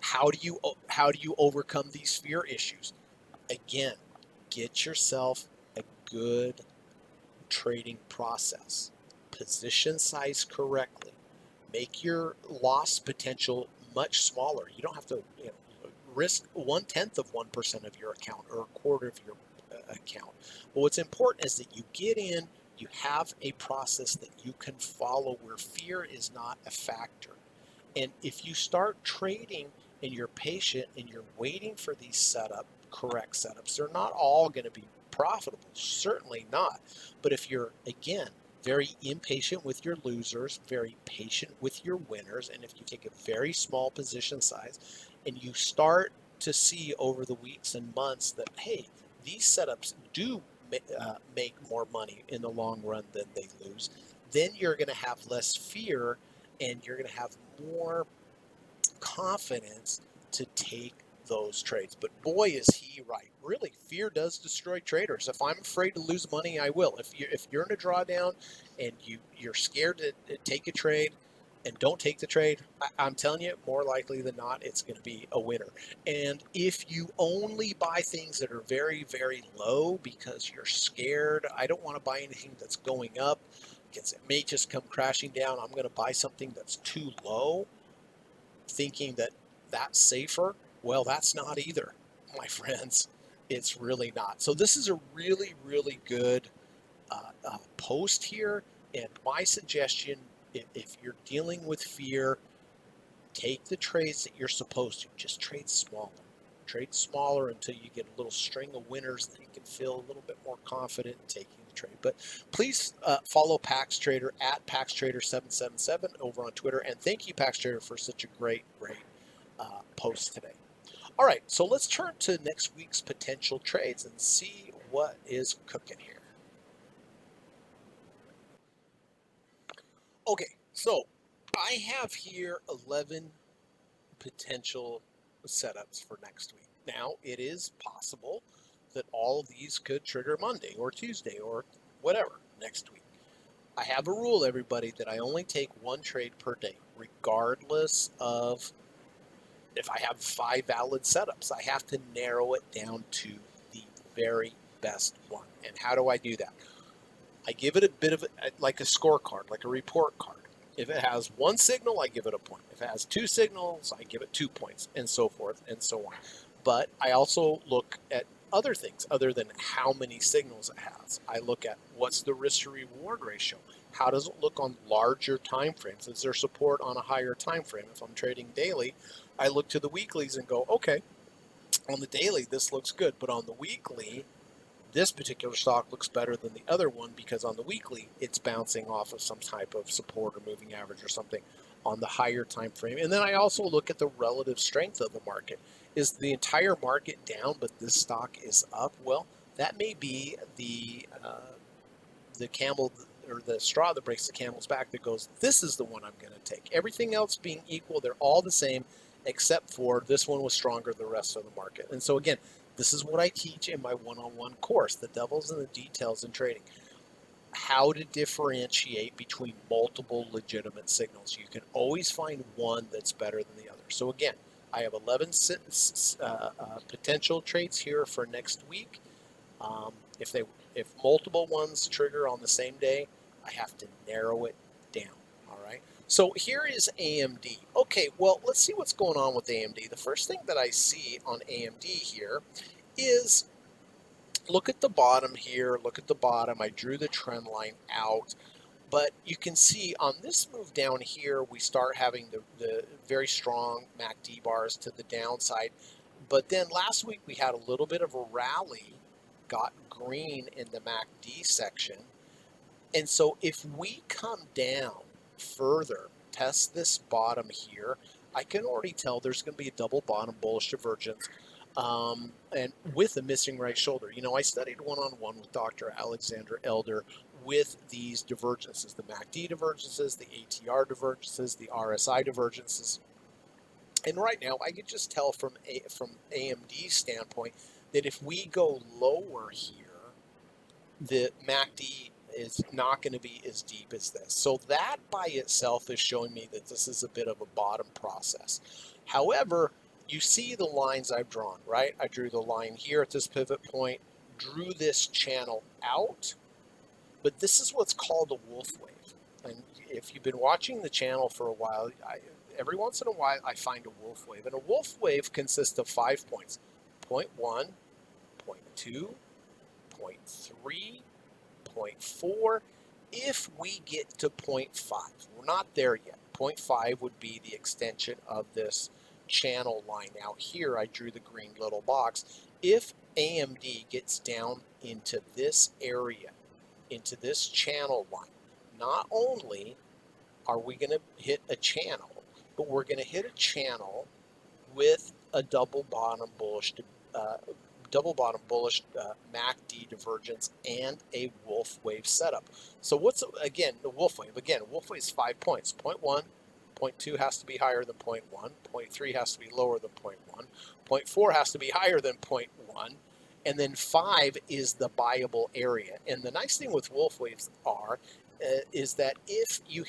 how do you overcome these fear issues? Again, get yourself a good trading process. Position size correctly. Make your loss potential much smaller. You don't have to risk 1/10 of 1% of your account or a quarter of your account. But what's important is that you get in, you have a process that you can follow where fear is not a factor. And if you start trading and you're patient and you're waiting for these correct setups, they're not all going to be profitable, certainly not. But if you're, again, very impatient with your losers, very patient with your winners, and if you take a very small position size and you start to see over the weeks and months that, hey, these setups do make more money in the long run than they lose, then you're going to have less fear and you're going to have more confidence to take those trades. But boy, is he right. Really, fear does destroy traders. If I'm afraid to lose money, I will. If you're in a drawdown and you're scared to take a trade and don't take the trade, I'm telling you, more likely than not, it's going to be a winner. And if you only buy things that are very, very low because you're scared, I don't want to buy anything that's going up because it may just come crashing down. I'm going to buy something that's too low, thinking that that's safer. Well, that's not either, my friends. It's really not. So this is a really, really good post here. And my suggestion, if you're dealing with fear, take the trades that you're supposed to. Just trade smaller. Trade smaller until you get a little string of winners that you can feel a little bit more confident in taking the trade. But please follow Pax Trader at Pax Trader 777 over on Twitter. And thank you, Pax Trader, for such a great post today. All right, so let's turn to next week's potential trades and see what is cooking here. Okay, so I have here 11 potential setups for next week. Now, it is possible that all of these could trigger Monday or Tuesday or whatever next week. I have a rule, everybody, that I only take one trade per day, regardless of if I have 5 valid setups. I have to narrow it down to the very best one. And how do I do that? I give it a bit of like a scorecard, like a report card. If it has one signal, I give it a point. If it has two signals, I give it 2 points, and so forth and so on. But I also look at other things other than how many signals it has. I look at what's the risk to reward ratio. How does it look on larger time frames? Is there support on a higher time frame? If I'm trading daily, I look to the weeklies and go, okay, on the daily, this looks good, but on the weekly, this particular stock looks better than the other one because on the weekly it's bouncing off of some type of support or moving average or something on the higher time frame. And then I also look at the relative strength of the market. Is the entire market down but this stock is up? Well, that may be the camel or the straw that breaks the camel's back that goes, this is the one I'm going to take. Everything else being equal, they're all the same except for this one was stronger than the rest of the market. And so again, this is what I teach in my one-on-one course, the devil's in the details in trading. How to differentiate between multiple legitimate signals. You can always find one that's better than the other. So again, I have 11 potential trades here for next week. Um, if they if multiple ones trigger on the same day, I have to narrow it down. All right. So here is AMD. Okay, well, let's see what's going on with AMD. The first thing that I see on AMD here is look at the bottom here. Look at the bottom. I drew the trend line out. But you can see on this move down here, we start having the very strong MACD bars to the downside. But then last week we had a little bit of a rally, got green in the MACD section. And so if we come down further, test this bottom here, I can already tell there's going to be a double bottom bullish divergence. And with a missing right shoulder. You know, I studied one-on-one with Dr. Alexander Elder with these divergences, the MACD divergences, the ATR divergences, the RSI divergences. And right now, I can just tell from AMD's standpoint that if we go lower here, the MACD is not going to be as deep as this. So that by itself is showing me that this is a bit of a bottom process. However, you see the lines I've drawn, right? I drew the line here at this pivot point, drew this channel out, but this is what's called a wolf wave. And if you've been watching the channel for a while, every once in a while I find a wolf wave. And a wolf wave consists of 5 points. Point 1, point 2, point 3, point 4. If we get to point 5, we're not there yet. Point 5 would be the extension of this channel line. Now here I drew the green little box. If AMD gets down into this area, into this channel line, not only are we going to hit a channel, but we're going to hit a channel with a double bottom bullish MACD divergence and a wolf wave setup. So what's, again, the wolf wave? Again, wolf wave is 5 points. Point 1, point 2 has to be higher than point 1. Point 3 has to be lower than point 1. Point 4 has to be higher than point 1. And then 5 is the buyable area. And the nice thing with wolf waves is that if you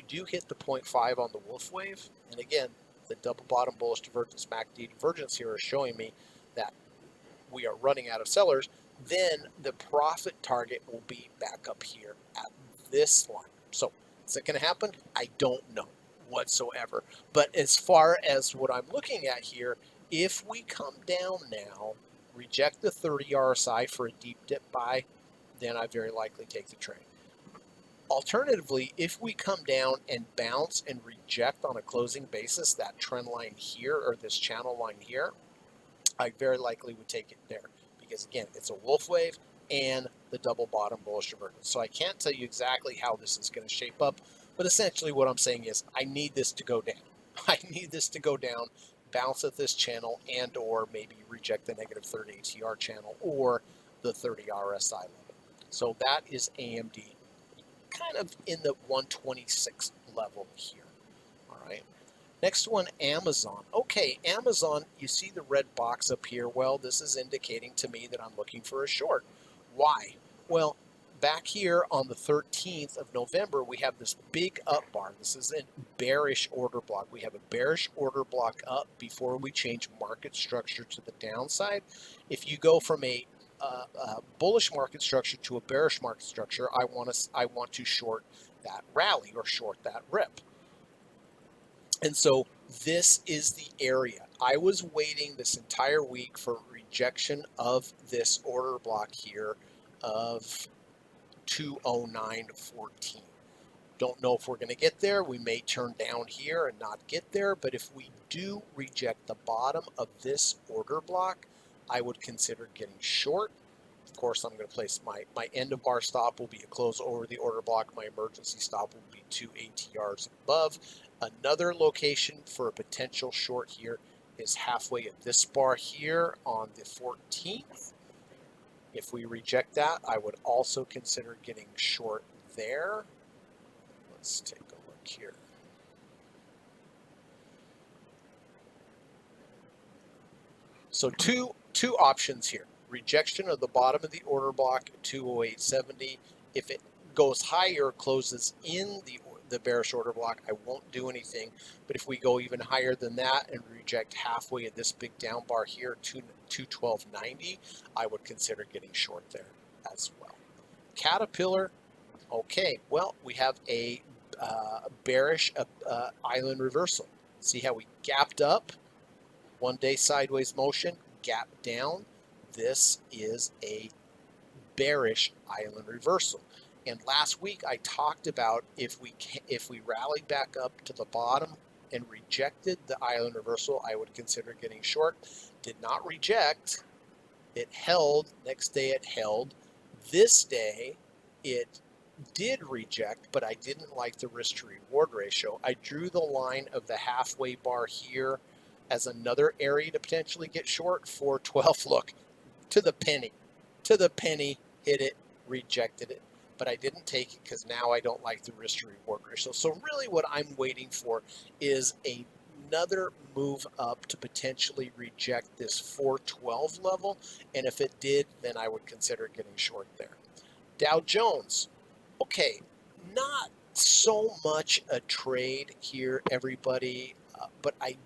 do hit the 0.5 on the wolf wave, and again, the double bottom bullish divergence, MACD divergence here is showing me that we are running out of sellers, then the profit target will be back up here at this line. So is it going to happen? I don't know whatsoever. But as far as what I'm looking at here, if we come down now, reject the 30 RSI for a deep dip buy, then I very likely take the trade. Alternatively, if we come down and bounce and reject on a closing basis that trend line here or this channel line here, I very likely would take it there because, again, it's a wolf wave and the double bottom bullish divergence. So I can't tell you exactly how this is going to shape up, but essentially what I'm saying is I need this to go down. I need this to go down, bounce at this channel, and or maybe reject the negative 30 ATR channel or the 30 RSI level. So that is AMD, kind of in the 126 level here. All right. Next one, Amazon. Okay, Amazon, you see the red box up here. Well, this is indicating to me that I'm looking for a short. Why? Well, back here on the 13th of November, we have this big up bar. This is a bearish order block. We have a bearish order block up before we change market structure to the downside. If you go from a bullish market structure to a bearish market structure, I want to short that rally or short that rip. And so this is the area. I was waiting this entire week for rejection of this order block here of 209.14. Don't know if we're going to get there. We may turn down here and not get there, but if we do reject the bottom of this order block, I would consider getting short. Of course, I'm going to place my end of bar stop will be a close over the order block. My emergency stop will be 2 ATRs above. Another location for a potential short here is halfway at this bar here on the 14th. If we reject that, I would also consider getting short there. Let's take a look here. So two options here. Rejection of the bottom of the order block at 208.70. If it goes higher, closes in the bearish order block, I won't do anything. But if we go even higher than that and reject halfway at this big down bar here, 212.90, I would consider getting short there as well. Caterpillar, okay, well, we have a bearish island reversal. See how we gapped up? 1 day sideways motion, gap down. This is a bearish island reversal. And last week I talked about if we rallied back up to the bottom and rejected the island reversal, I would consider getting short. Did not reject. It held. Next day it held. This day it did reject, but I didn't like the risk to reward ratio. I drew the line of the halfway bar here as another area to potentially get short. 412, look, to the penny, hit it, rejected it, but I didn't take it because now I don't like the risk to reward ratio. So really what I'm waiting for is another move up to potentially reject this 412 level, and if it did, then I would consider getting short there. Dow Jones, okay, not so much a trade here, everybody, but I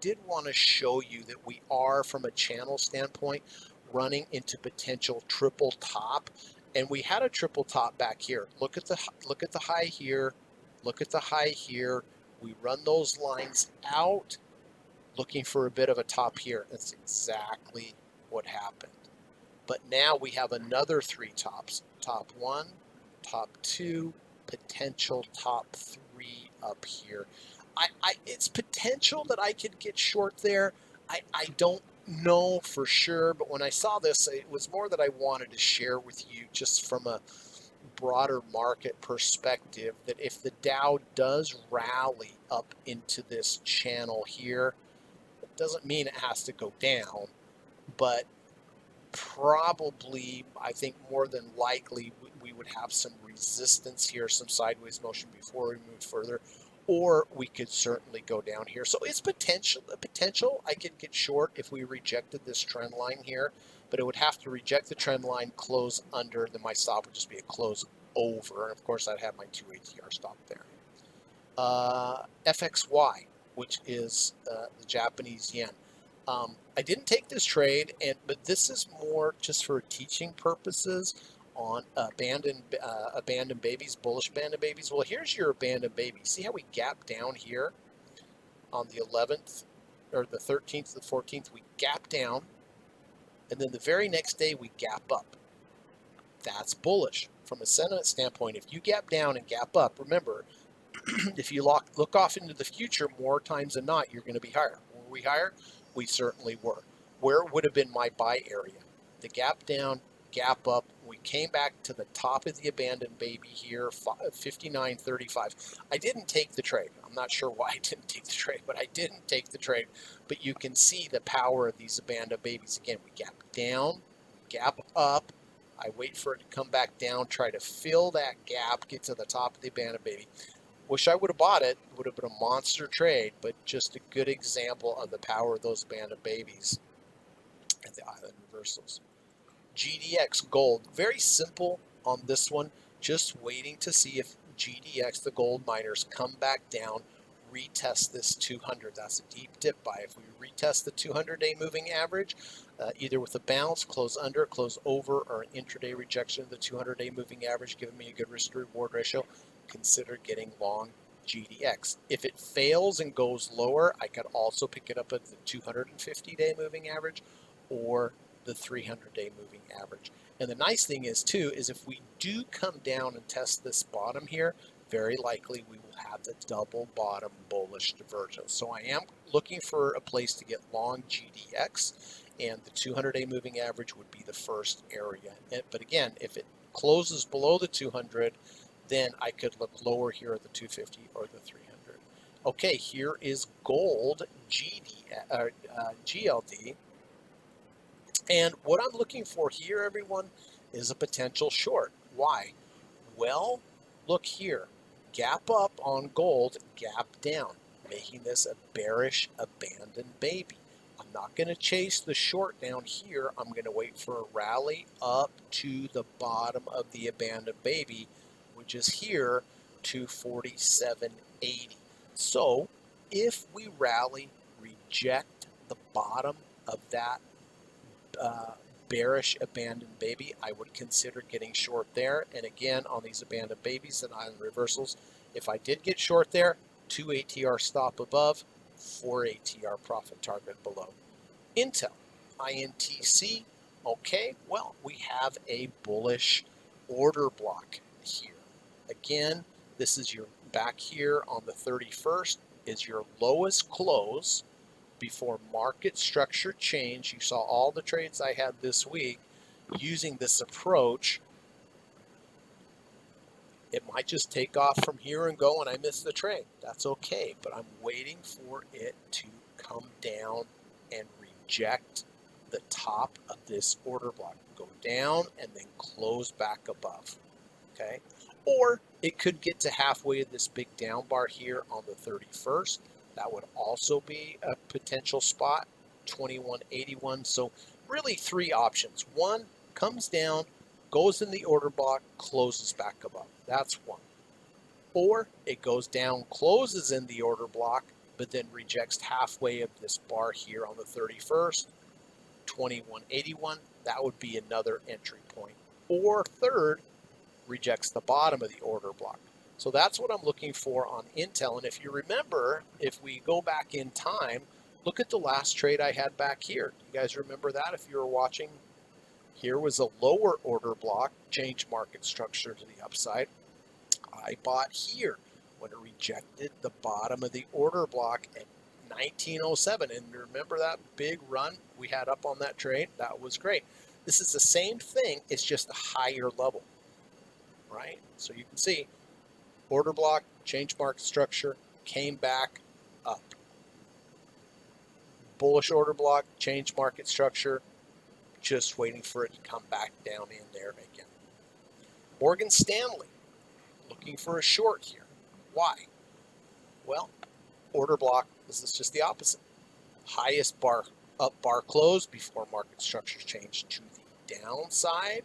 did want to show you that we are, from a channel standpoint, running into potential triple top, and we had a triple top back here. Look at the high here, look at the high here. We run those lines out, looking for a bit of a top here. That's exactly what happened. But now we have another three tops. Top one, top two, potential top three up here. It's potential that I could get short there. I don't know for sure, but when I saw this, it was more that I wanted to share with you just from a broader market perspective, that if the Dow does rally up into this channel here, it doesn't mean it has to go down, but probably, I think more than likely, we would have some resistance here, some sideways motion before we move further, or we could certainly go down here. So it's potential I could get short if we rejected this trend line here, but it would have to reject the trend line, close under, then my stop would just be a close over, and of course I'd have my 2 ATR stop there. FXY, which is the Japanese yen. I didn't take this trade, but this is more just for teaching purposes on abandoned babies, bullish abandoned babies. Well, here's your abandoned baby. See how we gap down here on the 11th or the 13th, the 14th? We gap down, and then the very next day we gap up. That's bullish from a sentiment standpoint. If you gap down and gap up, remember, if you look off into the future, more times than not, you're going to be higher. Were we higher? We certainly were. Where would have been my buy area? The gap down, gap up. We came back to the top of the abandoned baby here, 59.35. I didn't take the trade. I'm not sure why I didn't take the trade, but I didn't take the trade. But you can see the power of these abandoned babies. Again, we gap down, gap up. I wait for it to come back down, try to fill that gap, get to the top of the abandoned baby. Wish I would have bought it. It would have been a monster trade, but just a good example of the power of those abandoned babies and the island reversals. GDX gold, very simple on this one. Just waiting to see if GDX, the gold miners, come back down, retest this 200. That's a deep dip buy. If we retest the 200-day moving average, either with a bounce, close under, close over, or an intraday rejection of the 200-day moving average, giving me a good risk to reward ratio, consider getting long GDX. If it fails and goes lower, I could also pick it up at the 250-day moving average or the 300-day moving average. And the nice thing is, too, is if we do come down and test this bottom here, very likely we will have the double bottom bullish divergence. So I am looking for a place to get long GDX, and the 200-day moving average would be the first area. But again, if it closes below the 200, then I could look lower here at the 250 or the 300. Okay, here is gold GLD. And what I'm looking for here, everyone, is a potential short. Why? Well, look here. Gap up on gold, gap down, making this a bearish abandoned baby. I'm not going to chase the short down here. I'm going to wait for a rally up to the bottom of the abandoned baby, which is here, 247.80. So if we rally, reject the bottom of that bearish abandoned baby, I would consider getting short there. And again, on these abandoned babies and island reversals, if I did get short there, 2 ATR stop above, 4 ATR profit target below. Intel, INTC, okay, well, we have a bullish order block here. Again, this is your back here on the 31st is your lowest close before market structure change. You saw all the trades I had this week using this approach. It might just take off from here and go and I miss the trade. That's okay, but I'm waiting for it to come down and reject the top of this order block. Go down and then close back above, okay? Or it could get to halfway of this big down bar here on the 31st. That would also be a potential spot, 2181. So really 3 options. 1, comes down, goes in the order block, closes back above. That's 1. Or it goes down, closes in the order block, but then rejects halfway of this bar here on the 31st, 2181. That would be another entry point. Or third, rejects the bottom of the order block. So that's what I'm looking for on Intel. And if you remember, if we go back in time, look at the last trade I had back here. You guys remember that if you were watching? Here was a lower order block, change market structure to the upside. I bought here when it rejected the bottom of the order block at 1907. And remember that big run we had up on that trade? That was great. This is the same thing. It's just a higher level, right? So you can see order block, change market structure, came back up. Bullish order block, change market structure, just waiting for it to come back down in there again. Morgan Stanley, looking for a short here. Why? Well, order block, this is just the opposite. Highest bar up bar close before market structures change to the downside.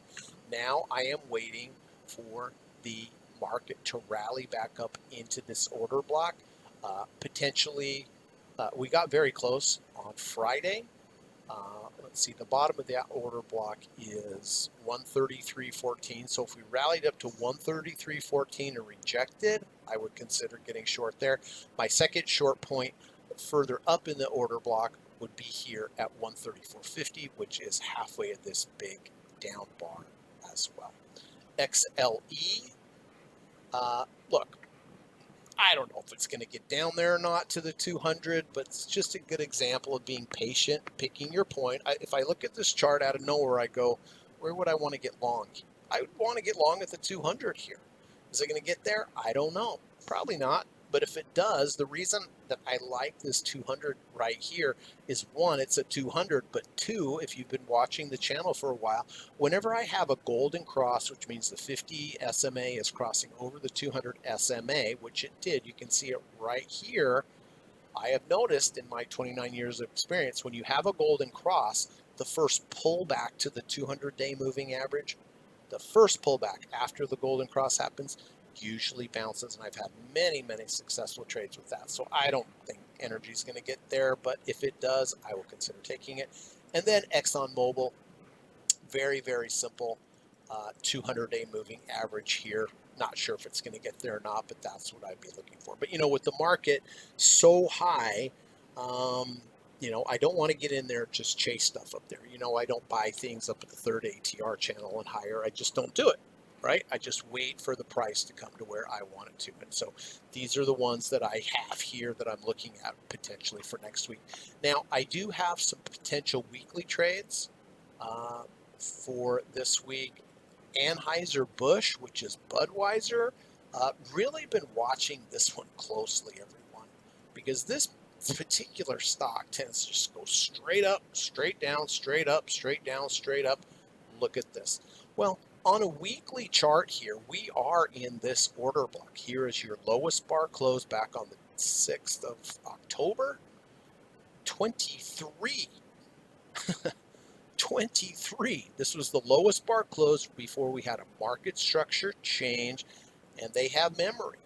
Now I am waiting for the market to rally back up into this order block. Potentially, we got very close on Friday. Let's see, the bottom of that order block is 133.14. So if we rallied up to 133.14 and rejected, I would consider getting short there. My second short point further up in the order block would be here at 134.50, which is halfway of this big down bar as well. XLE, look, I don't know if it's going to get down there or not to the 200, but it's just a good example of being patient, picking your point. If I look at this chart out of nowhere, I go, where would I want to get long? I would want to get long at the 200 here. Is it going to get there? I don't know. Probably not. But if it does, the reason that I like this 200 right here is 1, it's a 200, but 2, if you've been watching the channel for a while, whenever I have a golden cross, which means the 50 SMA is crossing over the 200 SMA, which it did, you can see it right here. I have noticed in my 29 years of experience, when you have a golden cross, the first pullback to the 200-day moving average, the first pullback after the golden cross happens usually bounces, and I've had many successful trades with that. So I don't think energy is going to get there, but if it does, I will consider taking it. And then ExxonMobil, very simple, 200-day moving average here. Not sure if it's going to get there or not, but that's what I'd be looking for. But with the market so high, I don't want to get in there and just chase stuff up there. I don't buy things up at the third ATR channel and higher. I just don't do it, right? I just wait for the price to come to where I want it to. And so these are the ones that I have here that I'm looking at potentially for next week. Now, I do have some potential weekly trades for this week. Anheuser-Busch, which is Budweiser, really been watching this one closely, everyone, because this particular stock tends to just go straight up, straight down, straight up, straight down, straight up. Look at this. Well, on a weekly chart here, we are in this order block. Here is your lowest bar close back on the 6th of October, 23. 23. This was the lowest bar close before we had a market structure change, and they have memory.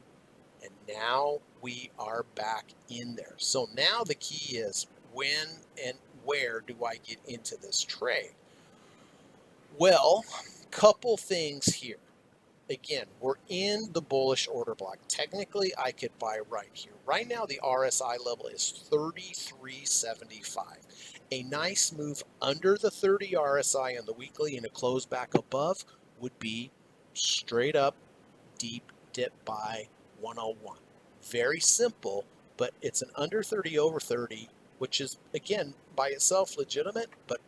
And now we are back in there. So now the key is when and where do I get into this trade? Well, couple things here. Again, we're in the bullish order block. Technically, I could buy right here. Right now, the RSI level is 33.75. A nice move under the 30 RSI on the weekly and a close back above would be straight up deep dip buy 101. Very simple, but it's an under 30 over 30, which is, again, by itself legitimate, but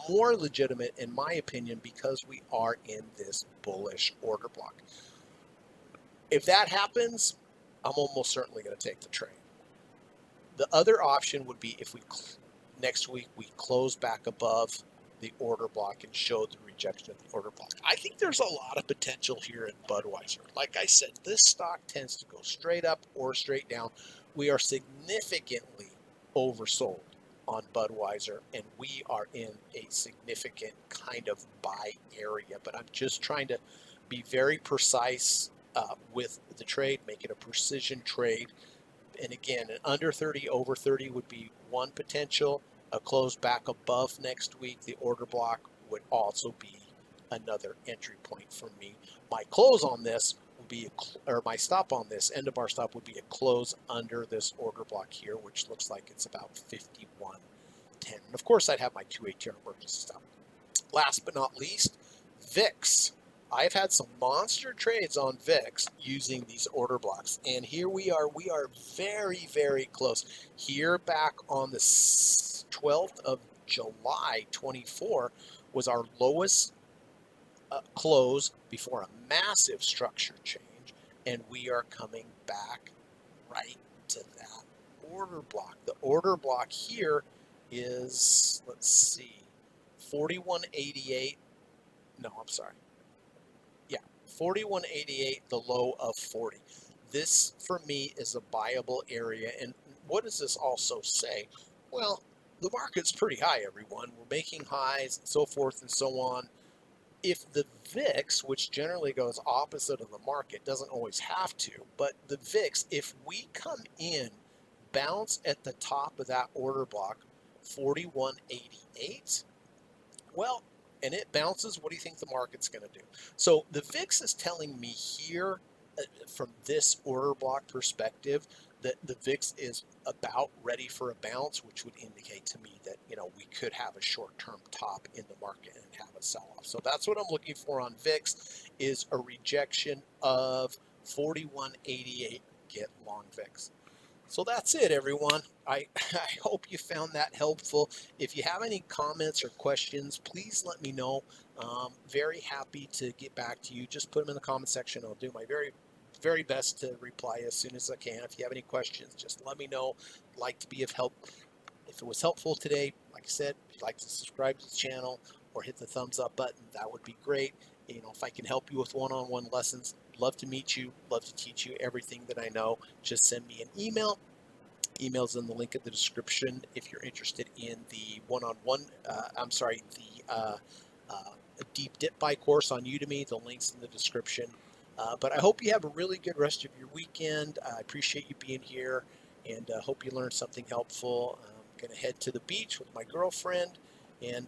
more legitimate in my opinion because we are in this bullish order block. If that happens, I'm almost certainly going to take the trade. The other option would be if next week we close back above the order block and show the rejection of the order block. I think there's a lot of potential here in Budweiser. Like I said, this stock tends to go straight up or straight down. We are significantly oversold on Budweiser, and we are in a significant kind of buy area. But I'm just trying to be very precise with the trade, make it a precision trade. And again, an under 30, over 30 would be one potential. A close back above next week, the order block would also be another entry point for me. My close on this would be, or my stop on this, end of bar stop would be a close under this order block here, which looks like it's about 51.10. And of course, I'd have my 2 ATR emergency stop. Last but not least, VIX. I've had some monster trades on VIX using these order blocks. And here we are very close. Here back on the 12th of July 24 was our lowest close before a massive structure change. And we are coming back right to that order block. The order block here is, let's see, 41.88. No, I'm sorry. 41.88, the low of 40. This, for me, is a buyable area. And what does this also say? Well, the market's pretty high, everyone. We're making highs and so forth and so on. If the VIX, which generally goes opposite of the market, doesn't always have to, but the VIX, if we come in, bounce at the top of that order block, 41.88, well, and it bounces, what do you think the market's going to do? So the VIX is telling me here, from this order block perspective, that the VIX is about ready for a bounce, which would indicate to me that, we could have a short-term top in the market and have a sell-off. So that's what I'm looking for on VIX, is a rejection of 41.88, get long VIX. So that's it, everyone. I hope you found that helpful. If you have any comments or questions, please let me know. Very happy to get back to you. Just put them in the comment section. I'll do my very best to reply as soon as I can. If you have any questions, just let me know. I'd like to be of help. If it was helpful today, like I said, if you'd like to subscribe to the channel or hit the thumbs up button, that would be great. If I can help you with one-on-one lessons, love to meet you, love to teach you everything that I know. Just send me an email. Email's in the link in the description if you're interested in the deep dip buy course on Udemy. The link's in the description. But I hope you have a really good rest of your weekend. I appreciate you being here, and hope you learned something helpful. I'm going to head to the beach with my girlfriend, and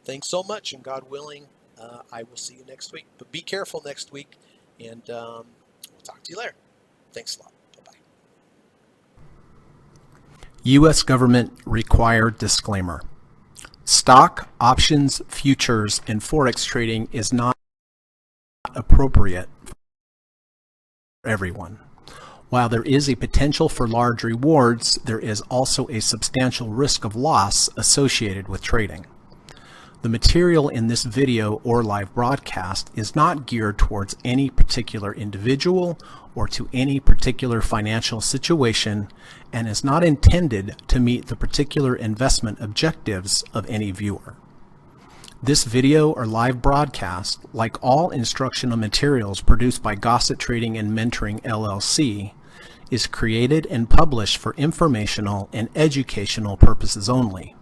thanks so much, and God willing, I will see you next week. But be careful next week, and we'll talk to you later. Thanks a lot. Bye-bye. U.S. Government required disclaimer. Stock, options, futures, and forex trading is not appropriate for everyone. While there is a potential for large rewards, there is also a substantial risk of loss associated with trading. The material in this video or live broadcast is not geared towards any particular individual or to any particular financial situation and is not intended to meet the particular investment objectives of any viewer. This video or live broadcast, like all instructional materials produced by Gossett Trading and Mentoring LLC, is created and published for informational and educational purposes only.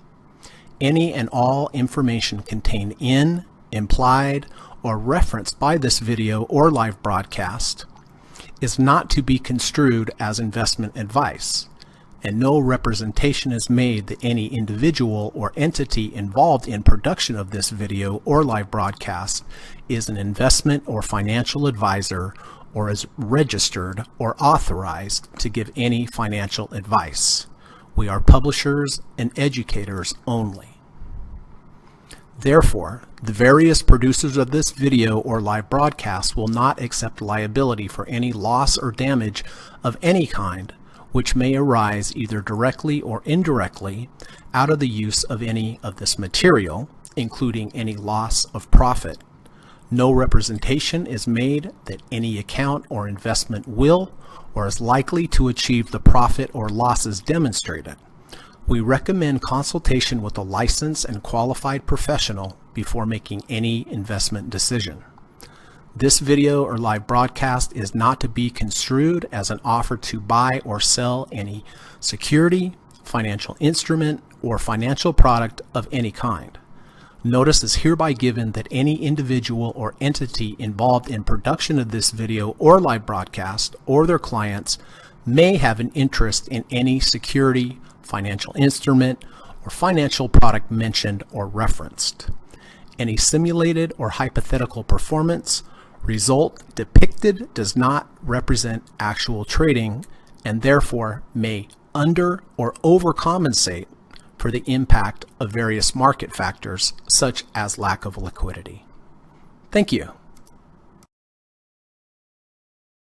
Any and all information contained in, implied, or referenced by this video or live broadcast is not to be construed as investment advice, and no representation is made that any individual or entity involved in production of this video or live broadcast is an investment or financial advisor or is registered or authorized to give any financial advice. We are publishers and educators only. Therefore, the various producers of this video or live broadcast will not accept liability for any loss or damage of any kind which may arise either directly or indirectly out of the use of any of this material, including any loss of profit. No representation is made that any account or investment will or is likely to achieve the profit or losses demonstrated. We recommend consultation with a licensed and qualified professional before making any investment decision. This video or live broadcast is not to be construed as an offer to buy or sell any security, financial instrument, or financial product of any kind. Notice is hereby given that any individual or entity involved in production of this video or live broadcast or their clients may have an interest in any security, financial instrument, or financial product mentioned or referenced. Any simulated or hypothetical performance result depicted does not represent actual trading and therefore may under or overcompensate for the impact of various market factors such as lack of liquidity. Thank you.